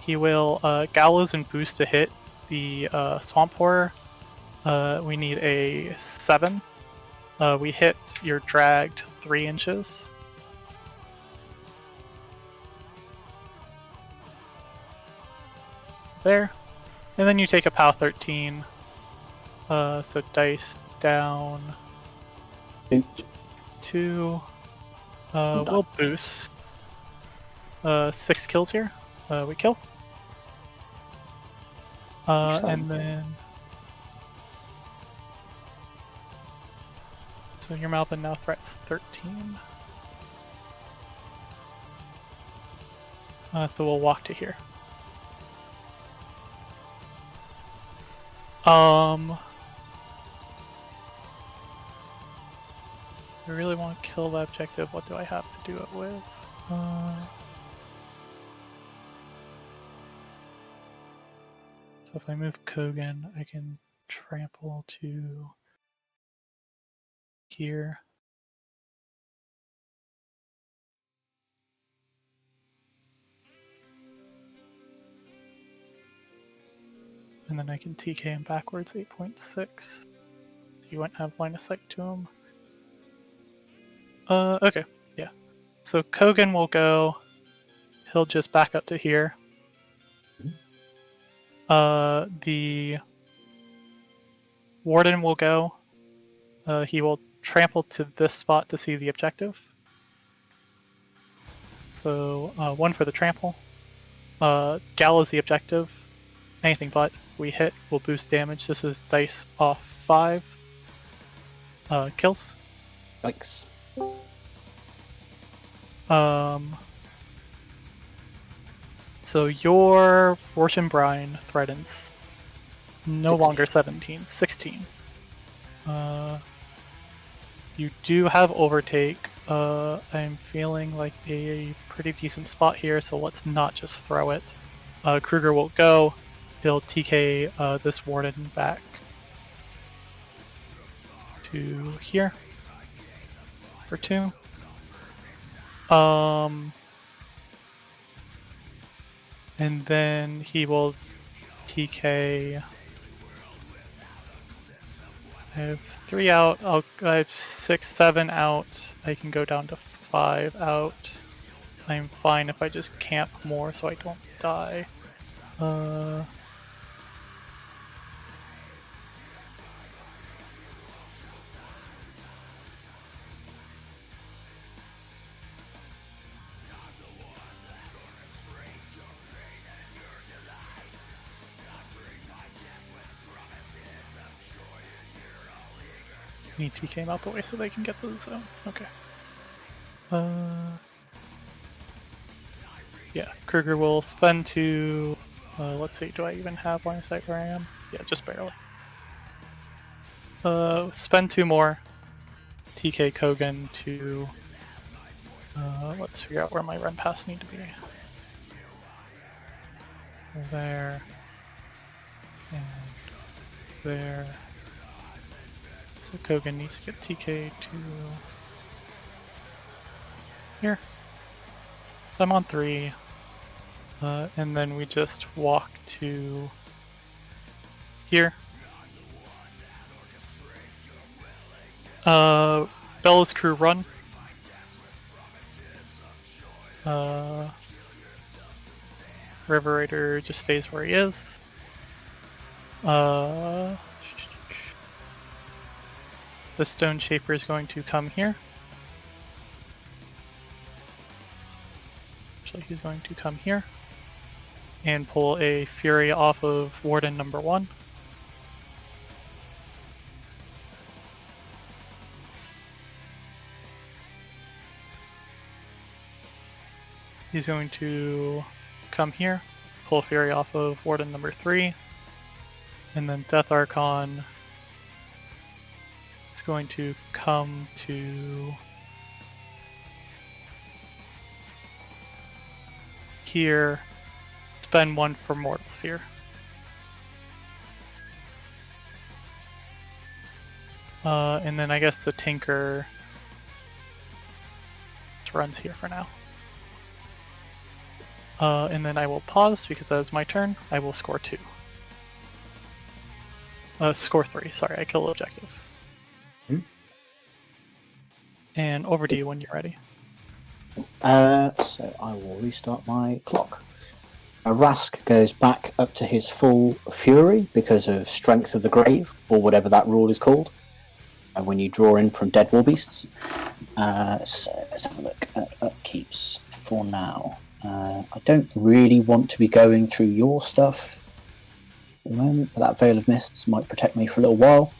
He will Gallows and Boost to hit the Swamp Horror. We need a 7. We hit, you're dragged 3 inches. There. And then you take a POW 13. So dice down 2. We'll boost. 6 kills here. We kill. And then... So your Malvin now threats 13. So we'll walk to here. I really want to kill the objective. What do I have to do it with? So if I move Kogan, I can trample to here. And then I can TK him backwards 8.6. You wouldn't have line of sight to him. Okay, yeah. So Kogan will go. He'll just back up to here. The Warden will go. He will trample to this spot to see the objective. So 1 for the trample. Gallows the objective. Anything but. We hit, will boost damage. This is dice off 5. Kills. Yikes. So your Fortune Brine threatens no longer 17, 16. You do have overtake. I'm feeling like a pretty decent spot here, so let's not just throw it. Kreuger will go. He'll TK this Warden back to here for 2. And then he will TK. I have 3 out. I have 6, 7 out. I can go down to 5 out. I'm fine if I just camp more so I don't die. He came out the way so they can get the zone. Okay. Yeah, Kreuger will spend to... let's see, do I even have line of sight where I am? Yeah, just barely. Spend 2 more. TK Kogan to... let's figure out where my run paths need to be. There. And there. So Kogan needs to get TK to here. So I'm on 3. And then we just walk to here. Bella's crew run. River Raider just stays where he is. The Stone Shaper is going to come here. Actually, he's going to come here and pull a Fury off of Warden number 1. He's going to come here, pull Fury off of Warden number 3, and then Death Archon is going to come to here, spend 1 for Mortal Fear. And then I guess the Tinker runs here for now. And then I will pause because that is my turn. I will score 2. Score 3, sorry, I killed objective. And over to you when you're ready. So I will restart my clock. Rask goes back up to his full fury because of Strength of the Grave, or whatever that rule is called, when you draw in from dead war beasts. So let's have a look at upkeeps for now. I don't really want to be going through your stuff at the moment, but that Veil of Mists might protect me for a little while.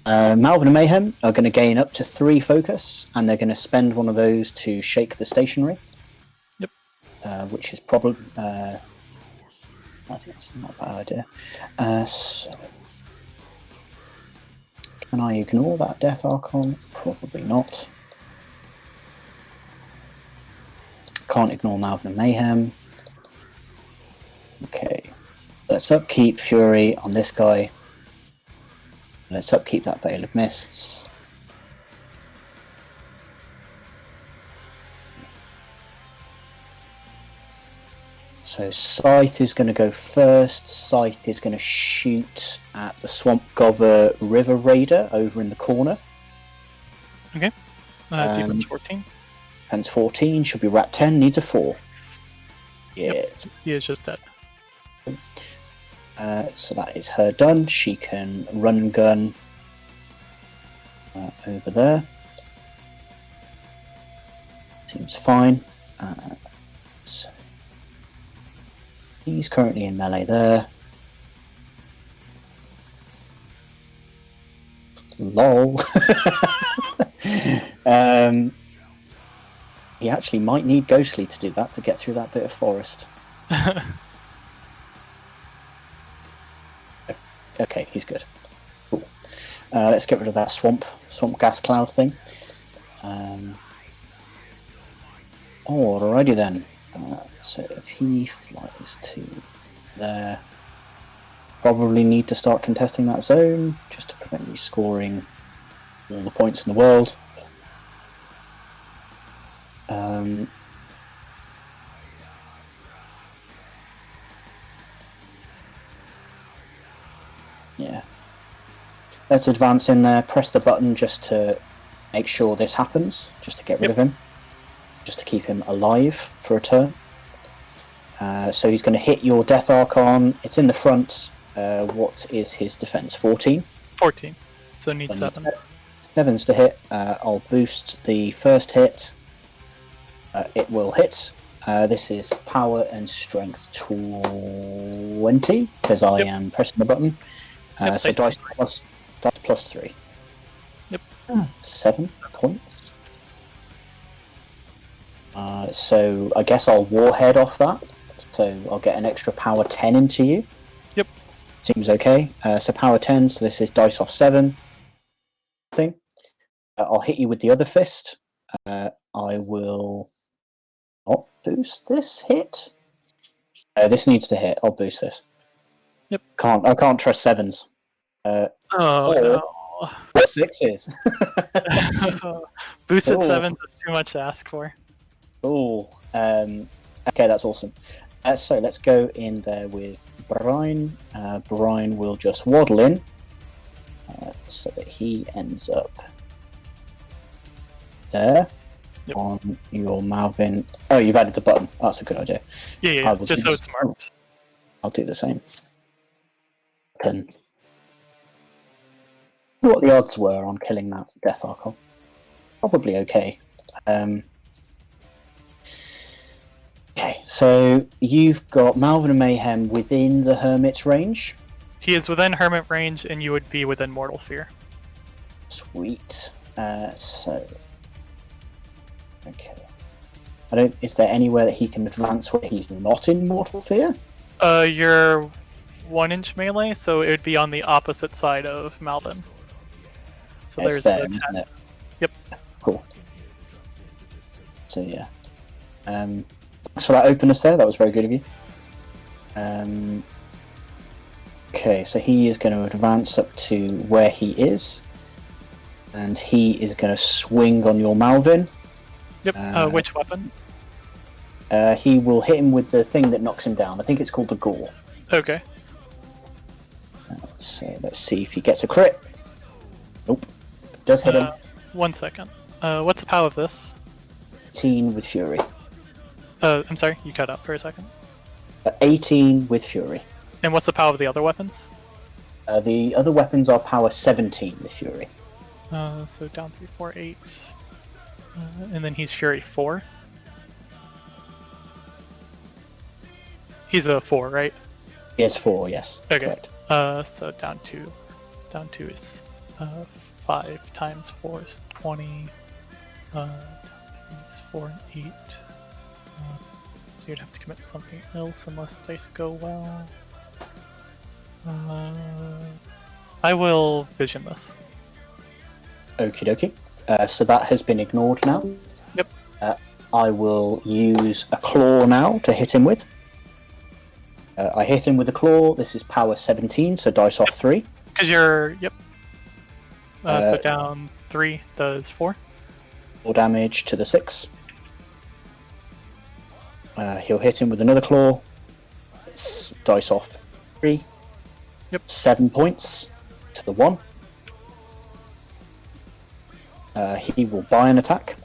Malvin and Mayhem are going to gain up to 3 focus, and they're going to spend one of those to shake the stationary. Yep. Which is probably... I think that's not a bad idea. So... Can I ignore that Death Archon? Probably not. Can't ignore Malvin and Mayhem. Okay. Let's upkeep Fury on this guy. Let's upkeep that Veil of Mists. So Scythe is going to go first. Scythe is going to shoot at the Swamp Gobber River Raider over in the corner. Okay. Defense 14. Defense 14, should be Rat 10, needs a 4. Yeah. Yep. He is just dead. So that is her done. She can run and gun over there. Seems fine. So he's currently in melee there. Lol. He actually might need Ghostly to do that, to get through that bit of forest. Okay, he's good. Cool. Let's get rid of that swamp gas cloud thing. Alrighty then. So if he flies to there, probably need to start contesting that zone just to prevent you scoring all the points in the world. Yeah. Let's advance in there, press the button just to make sure this happens, just to get rid of him. Just to keep him alive for a turn. So he's going to hit your Death Archon. It's in the front. What is his defense? 14? 14. So needs 7. 7's to hit. I'll boost the first hit. It will hit. This is power and strength 20, because I am pressing the button. So dice plus 3. Yep. 7 points. So I guess I'll Warhead off that. So I'll get an extra power 10 into you. Yep. Seems okay. So power 10, so this is dice off 7. Thing. I'll hit you with the other fist. I will not boost this hit. This needs to hit. I'll boost this. Yep. I can't trust 7s. No. 6s. Boosted 7s is too much to ask for. Oh, okay, that's awesome. So let's go in there with Brian. Brian will just waddle in so that he ends up there on your Malvin. Oh, you've added the button. Oh, that's a good idea. Yeah, just so it's marked. I'll do the same. Then, what the odds were on killing that Death Archon? Probably okay. Okay, so you've got Malvin and Mayhem within the Hermit's range. He is within Hermit range, and you would be within Mortal Fear. Sweet. So, okay. Is there anywhere that he can advance where he's not in Mortal Fear? You're 1-inch melee, so it would be on the opposite side of Malvin. So It's there's there, isn't it? Yep. Cool. So yeah. So that openness there, that was very good of you. Okay, so he is going to advance up to where he is, and he is going to swing on your Malvin. Yep. Which weapon? He will hit him with the thing that knocks him down. I think it's called the Gore. Okay. So let's see if he gets a crit. Nope. Does hit him. 1 second. What's the power of this? 18 with Fury. I'm sorry, you cut out for a second. 18 with Fury. And what's the power of the other weapons? The other weapons are power 17 with Fury. So down 3, 4, 8. And then he's Fury 4. He's a 4, right? He has 4, yes. Okay. Correct. So down to is 5 times 4 is 20. Down 3 is 4 and 8. So you'd have to commit something else unless dice go well. I will vision this. Okie dokie. So that has been ignored now. Yep. I will use a claw now to hit him with. I hit him with a claw. This is power 17, so dice off 3. Because you're... Yep. So down 3 does 4. 4 damage to the 6. He'll hit him with another claw. It's dice off 3. Yep. 7 points to the 1. He will buy an attack,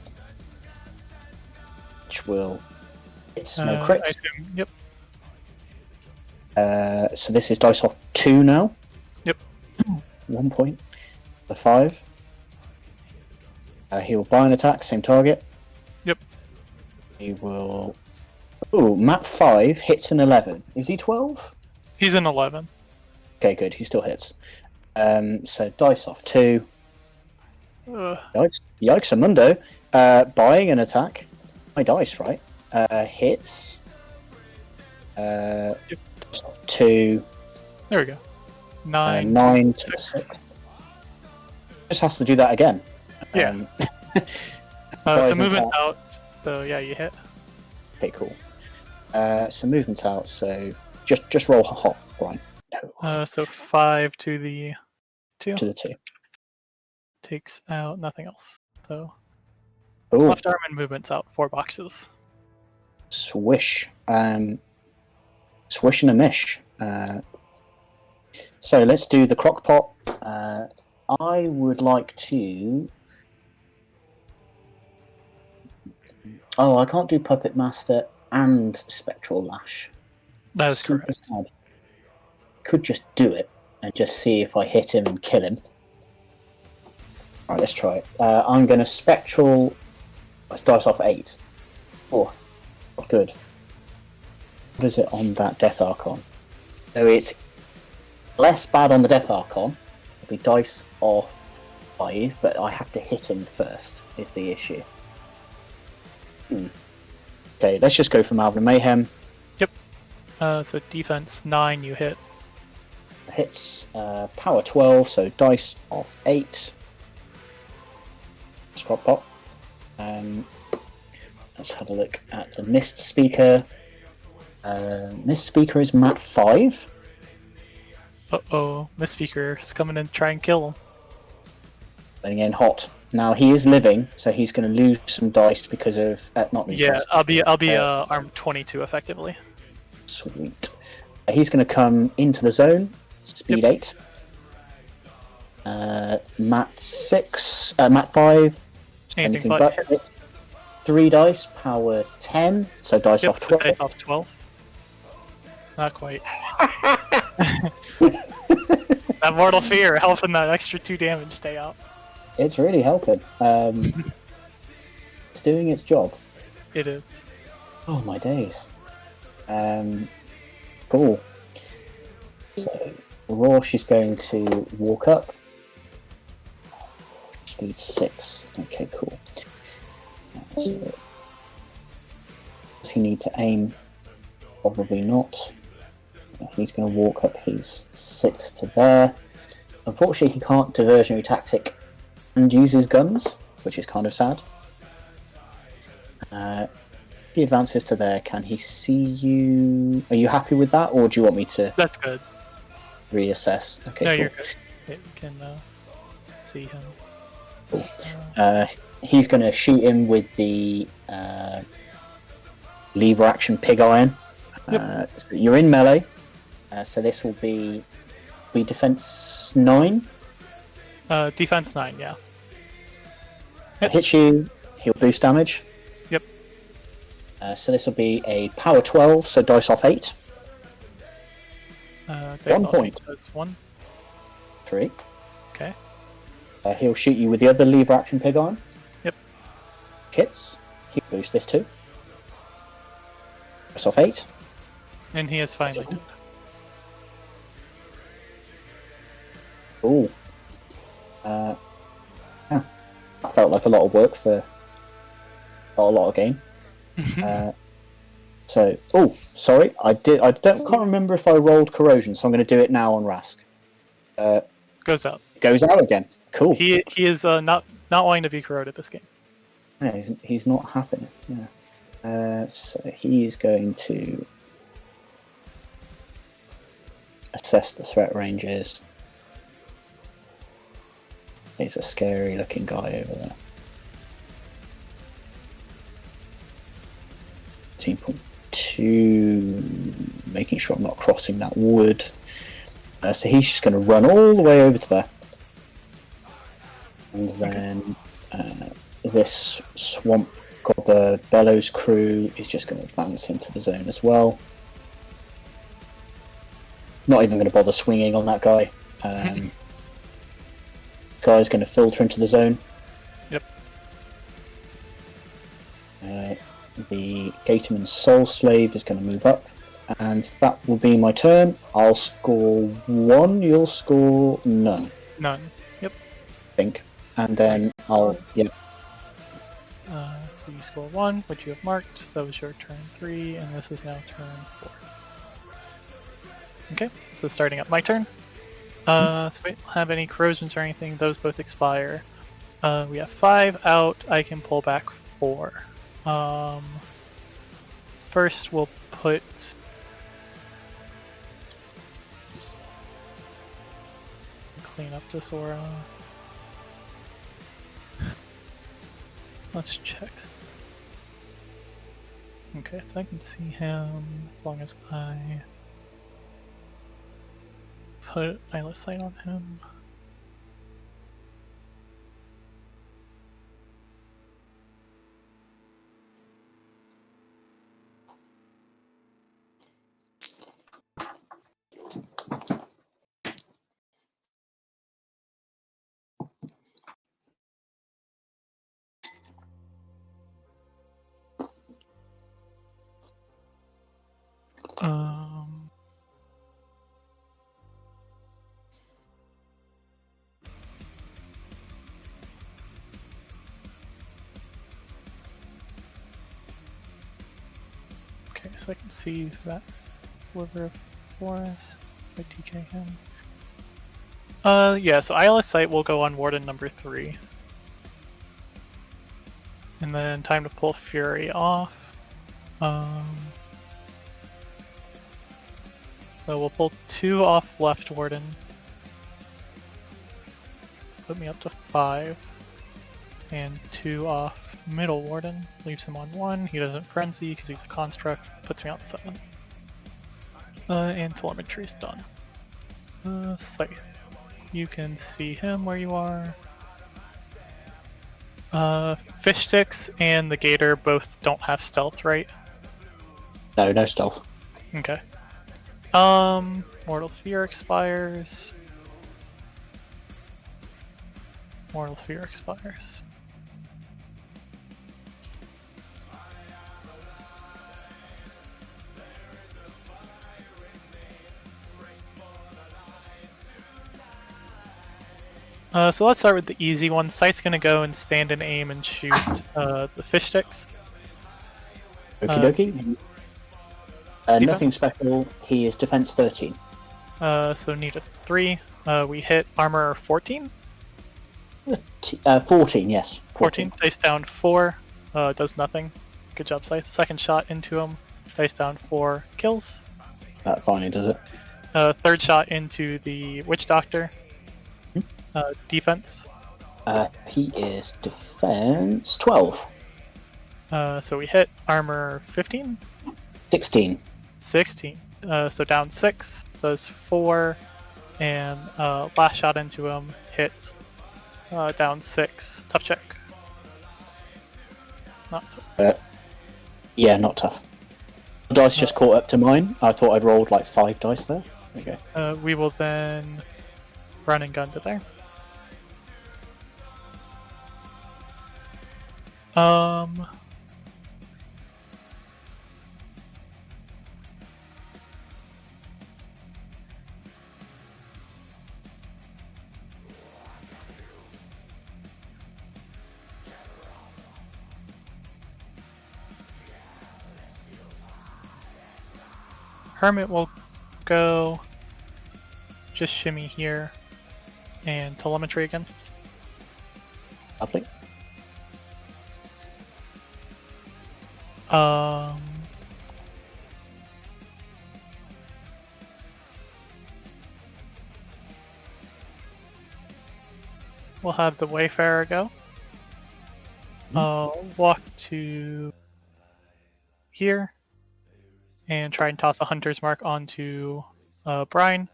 which will hit no crits. I assume, yep. So this is dice off 2 now. Yep. 1 point. The 5. He will buy an attack, same target. Yep. He will... Ooh, map 5 hits an 11. Is he 12? He's an 11. Okay, good. He still hits. So dice off 2. Yikes, Amundo. Buying an attack. My dice, right? Hits. Yep. 2. There we go. 9. 9 to 6. Just has to do that again. Yeah. So movement out. So yeah, you hit. Okay, cool. So movement out. So just roll hot, Brian. No. So 5 to the 2. To the 2. Takes out nothing else. So Ooh. left arm and movement's out 4 boxes. Swish. Swish and a mish. So let's do the crock pot. I would like to... Oh, I can't do Puppet Master and Spectral Lash. That is correct. Sad. Could just do it and just see if I hit him and kill him. Alright, let's try it. I'm going to Spectral... Let's dice off 8. Oh, good. What is it on that Death Archon? So it's less bad on the Death Archon. It'll be dice off 5, but I have to hit him first, is the issue. Okay, let's just go for Malvern Mayhem. Yep. So defense 9, you hit. Hits power 12, so dice off 8. Scrap pot. Let's have a look at the Mist Speaker. Mist Speaker is map 5. Uh-oh, Mist Speaker is coming in to try and kill him. Letting in hot. Now he is living, so he's going to lose some dice because of not lose dice. I'll be arm 22 effectively. Sweet. He's going to come into the zone. Speed 8. Mat 6. Mat 5. Anything but hits. 3 dice. Power 10. So dice off 12. Dice off 12. Not quite. That Mortal Fear helping that extra 2 damage stay out. It's really helping. It's doing its job. It is. Oh my days. Cool. So Rosh is going to walk up. Speed 6. Okay, cool. So, does he need to aim? Probably not. He's going to walk up his 6 to there. Unfortunately, he can't diversionary tactic and use his guns, which is kind of sad. He advances to there. Can he see you? Are you happy with that, or do you want me to? That's good. Reassess. Okay. No, cool. you're good. You can see him. Cool. He's going to shoot him with the lever action pig iron. Yep. So you're in melee, so this will be defense 9. Defense 9, yeah. Hit you, he'll boost damage. Yep. So this will be a power 12, so dice off 8. 1 point. That's 1. 3. Okay. He'll shoot you with the other lever action pig iron. Yep. Hits. He'll boost this too. Dice off 8. And he is finally dead. Oh. Yeah. I felt like a lot of work for not a lot of game. So, sorry, can't remember if I rolled corrosion, so I'm going to do it now on Rask. Goes out. Goes out again. Cool. He is not wanting to be corroded this game. Yeah, he's not happy. Yeah. So he is going to assess the threat ranges. He's a scary looking guy over there. 13.2, making sure I'm not crossing that wood. So he's just going to run all the way over to there. And then this Swamp Gobber Bellows crew is just going to advance into the zone as well. Not even going to bother swinging on that guy. Guy's going to filter into the zone. Yep. The Gatorman Soul Slave is going to move up, and that will be my turn. I'll score 1, you'll score none. None. Yep. I think. And then I'll... Yep. So you score 1, which you have marked. That was your turn 3, and this is now turn 4. Okay, so starting up my turn. So we don't have any corrosions or anything. Those both expire. We have 5 out. I can pull back 4. First, we'll put... Clean up this aura. Let's check. Okay, so I can see him as long as I put eyeless sight on him. Okay, so I can see that sliver of forest. I TK him. Yeah, so eyeless sight will go on Warden number 3. And then time to pull Fury off. So we'll pull 2 off left Warden. Put me up to 5. And 2 off middle Warden. Leaves him on 1. He doesn't frenzy because he's a construct. Puts me on 7. And telemetry's done. Scythe. You can see him where you are. Fish Sticks and the Gator both don't have stealth, right? No stealth. Okay. Mortal Fear expires. Mortal Fear expires. So let's start with the easy one. Scythe's gonna go and stand and aim and shoot the Fish Sticks. Okie dokie. Nothing special. He is defense 13. So need a 3. We hit armor 14. 14, yes. 14. Dice down 4. Does nothing. Good job, Scythe. Second shot into him. Dice down 4. Kills. That finally does it. Third shot into the Witch Doctor. Defense. He is defense 12. So we hit armor 15. 16. 16. So down 6. Does 4. And last shot into him hits down 6. Tough check. Not so. Yeah, not tough. The dice just caught up to mine. I thought I'd rolled like 5 dice there. There you go. We will then run and gun to there. Hermit will go. Just shimmy here. And telemetry again. Lovely. We'll have the Wayfarer go. Walk to here and try and toss a Hunter's Mark onto Brian.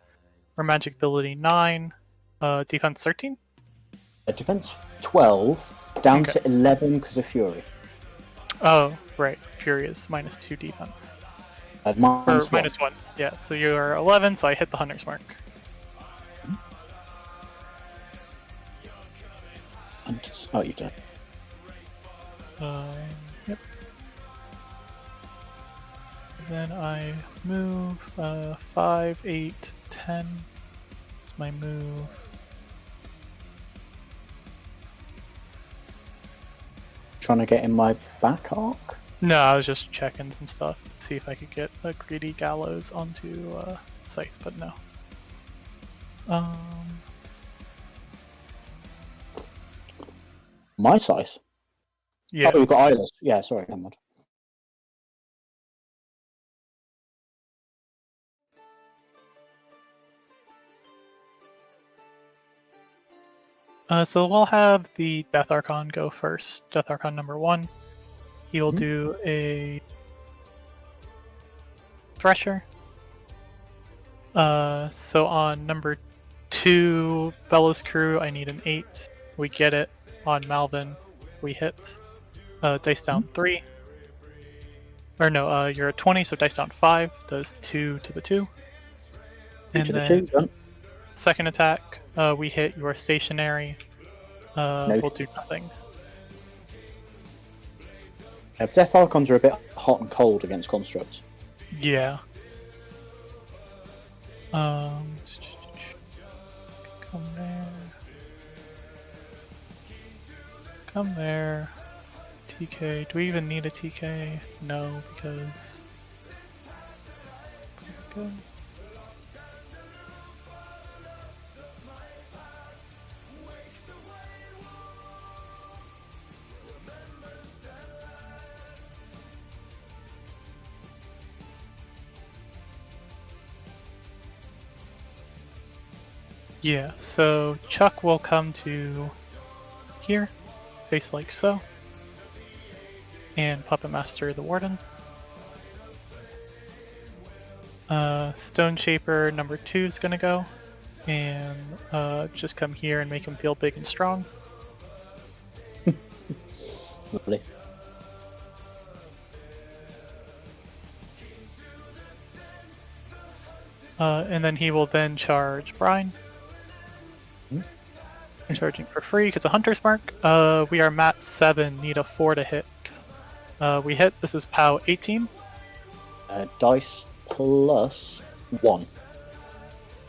Or magic ability 9, defense 13. Defense 12, down Okay. to 11 because of Fury. Oh, right. Fury is -2 defense. Or -1. Yeah, so you're 11, so I hit the Hunter's Mark. Oh, you've done. Yep. Then I move 5, 8, 10. That's my move. Trying to get in my back arc? No, I was just checking some stuff. See if I could get a greedy gallows onto Scythe, but no. My Scythe? Yeah. Oh, we've got Eyeless. Yeah, sorry, never mind. So we'll have the Death Archon go first. Death Archon number 1. He will do a Thresher. So on number 2, Bella's Crew, I need an 8. We get it. On Malvin, we hit. Dice down 3. Or no, you're at 20, so dice down 5. Does 2 to the 2. And then second attack, we hit your stationary. We'll do nothing. Death Archons are a bit hot and cold against constructs. Yeah. Come there. Come there. TK. Do we even need a TK? No, because... Good. Yeah, so Chuck will come to here, face like so, and Puppet Master the Warden. Stone Shaper number 2 is gonna go, and just come here and make him feel big and strong. Lovely. And then he will then charge Brian. Charging for free because a Hunter's Mark. We are mat 7, need a 4 to hit. We hit. This is POW 18. Dice plus 1.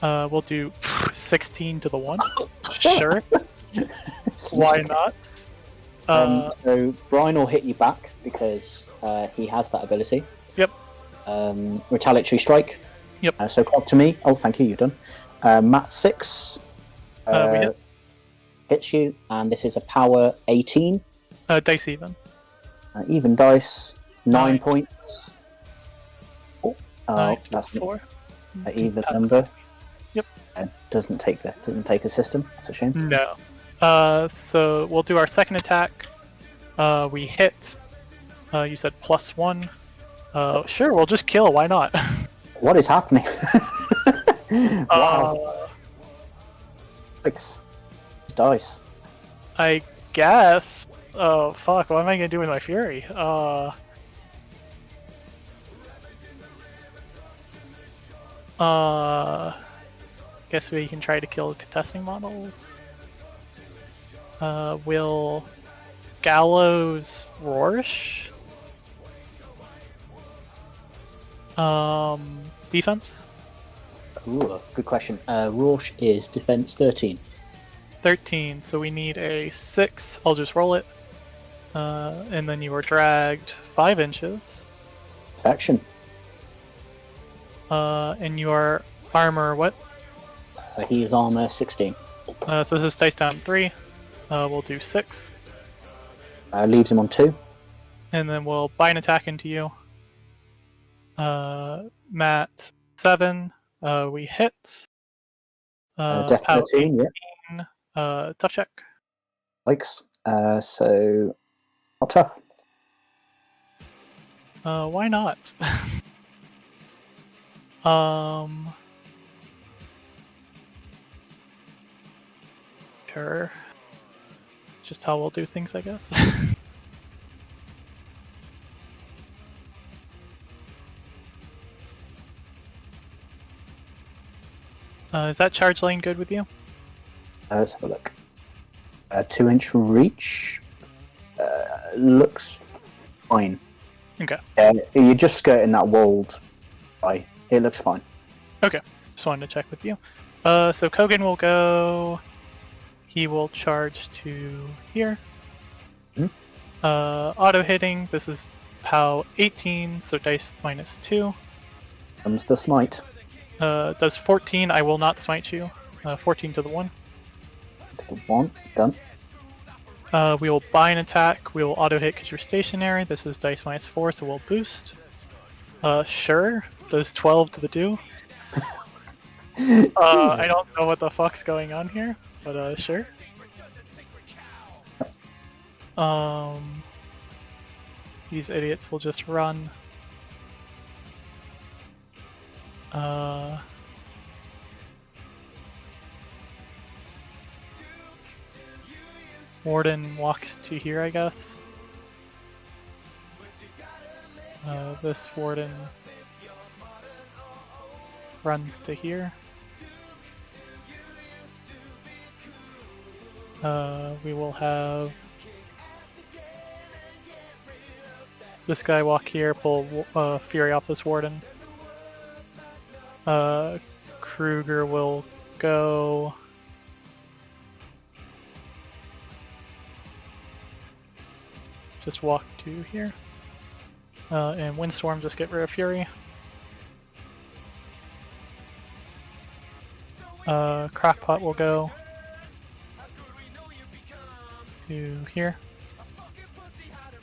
We'll do 16 to the 1. Sure. Why not? So Brian will hit you back because he has that ability. Yep. Retaliatory Strike. Yep. So clock to me. Oh, thank you. You're done. Mat 6. We hit. Hits you, and this is a power 18. Dice even. Even dice. 9 points. Oh, 9 that's 4. an even number. Yep. Doesn't take a system. That's a shame. No. So we'll do our second attack. We hit. You said plus 1. Sure, we'll just kill. Why not? What is happening? Wow. 6 dice. I guess. Oh fuck! What am I gonna do with my fury? Guess we can try to kill contesting models. Will Gallows Rorsch? Defense? Ooh, good question. Rorsch is defense 13. 13, so we need a 6. I'll just roll it. And then you were dragged 5 inches. Perfection. And your armor, what? He is armor 16. So this is dice down 3. We'll do 6. Leaves him on 2. And then we'll buy an attack into you. Matt, 7. We hit. Death Pow 13, 18. Tough check. Likes. So, not tough. Why not? Sure. Just how we'll do things, I guess. Is that charge lane good with you? Let's have a look. 2-inch reach looks fine. Okay. You're just skirting that walled eye. It looks fine. Okay. Just wanted to check with you. So Kogan will go. He will charge to here. Auto hitting. This is POW 18, so dice minus 2. Comes the smite. Does 14. I will not smite you. 14 to the 1. To the 1. Done. We will buy an attack. We will auto hit because you're stationary. This is dice minus 4, so we'll boost. Sure. Does 12 to the 2. I don't know what the fuck's going on here, but sure. These idiots will just run. Warden walks to here, I guess. This Warden runs to here. We will have this guy walk here, pull Fury off this Warden. Kreuger will go. Just walk to here. And Windstorm, just get rid of Fury. Crackpot will go to here.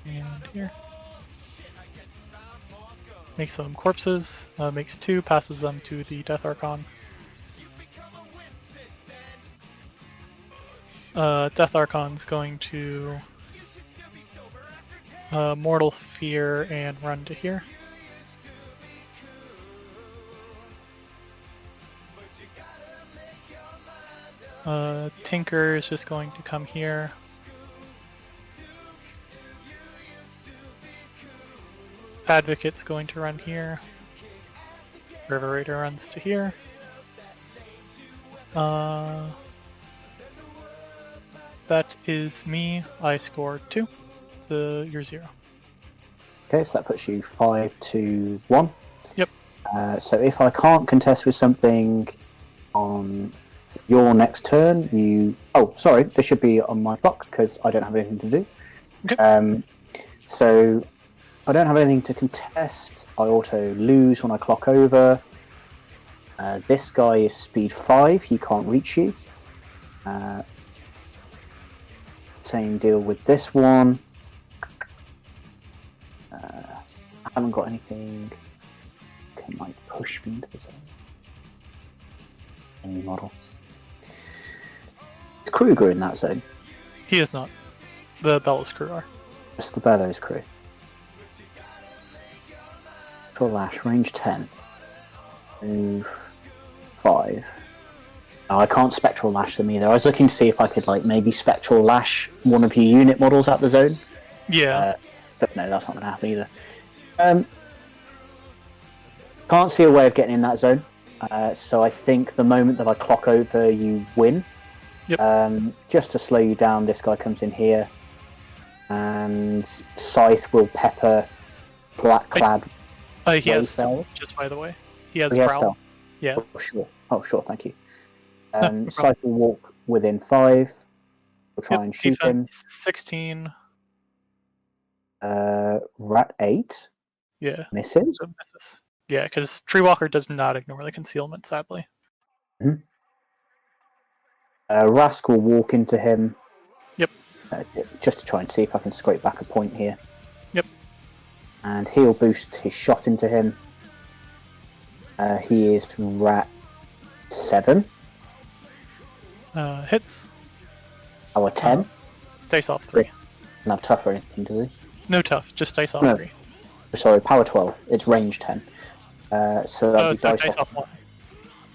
And here. Makes some corpses, makes 2, passes them to the Death Archon. Death Archon's going to Mortal Fear and run to here. Tinker is just going to come here. Advocate's going to run here. River Raider runs to here. That is me. I scored 2. So you're 0. Okay, so that puts you 5 to 1. Yep. So if I can't contest with something on your next turn, you... Oh, sorry, this should be on my block because I don't have anything to do. Okay. So I don't have anything to contest. I auto lose when I clock over. This guy is speed 5. He can't reach you. Same deal with this one. I haven't got anything can like push me into the zone. Any model. Is Kreuger in that zone? He is not. The Bellows crew are. Just the Bellows crew. Spectral Lash, range 10. Move 5. Oh, I can't Spectral Lash them either. I was looking to see if I could like maybe Spectral Lash one of your unit models out the zone. Yeah. But no, that's not going to happen either. Can't see a way of getting in that zone. So I think the moment that I clock over, you win. Yep. Just to slow you down, this guy comes in here. And Scythe will pepper black clad. He has stealth, just by the way. He has stealth. Yeah. Oh, sure, thank you. Scythe will walk within 5. We'll try and shoot him. 16. Rat 8. Yeah. Misses. So misses. Yeah, because Treewalker does not ignore the concealment, sadly. Rask will walk into him. Yep. Just to try and see if I can scrape back a point here. Yep. And he'll boost his shot into him. He is rat 7. Hits. Power 10. Dice off 3. Doesn't have tough or anything, does he? No tough, just dice off 3. Sorry, power 12. It's range 10. So that'll be dice off 1.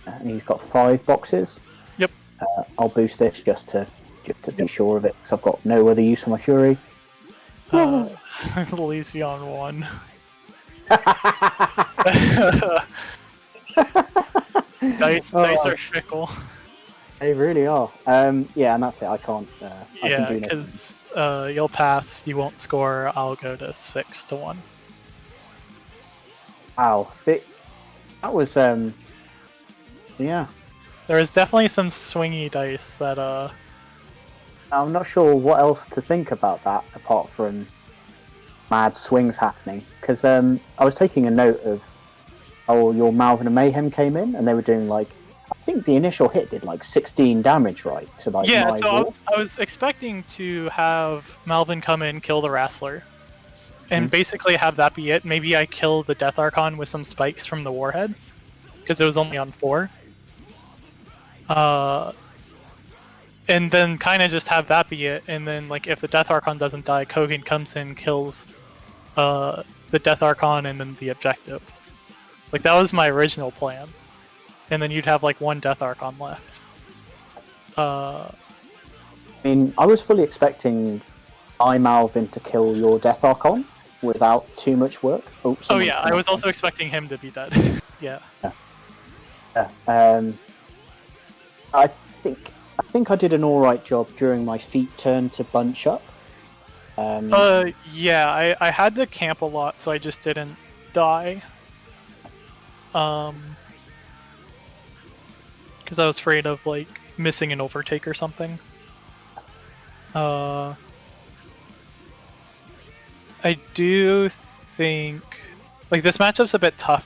And he's got 5 boxes. Yep. I'll boost this just to be sure of it, because I've got no other use for my Fury. Elysion 1. Dice are fickle. They really are. Yeah, and that's it. I can't. I can do nothing. Because you'll pass, you won't score. I'll go to 6-1. Wow, that was yeah. There is definitely some swingy dice that I'm not sure what else to think about that apart from mad swings happening. Because I was taking a note of how your Malvern and Mayhem came in, and they were doing like, I think the initial hit did like 16 damage, right? To like yeah. So I was expecting to have Malvin come in, kill the Wrestler, and basically have that be it. Maybe I kill the Death Archon with some spikes from the Warhead, because it was only on 4. And then kind of just have that be it, and then like if the Death Archon doesn't die, Kogan comes in, kills the Death Archon, and then the objective. Like that was my original plan, and then you'd have like 1 Death Archon left. I mean, I was fully expecting Malvin to kill your Death Archon without too much work. Oh yeah, I was also expecting him to be dead. Yeah. I think I did an alright job during my feet turn to bunch up. Yeah, I had to camp a lot, so I just didn't die. Because I was afraid of like missing an overtake or something. I do think like this matchup's a bit tough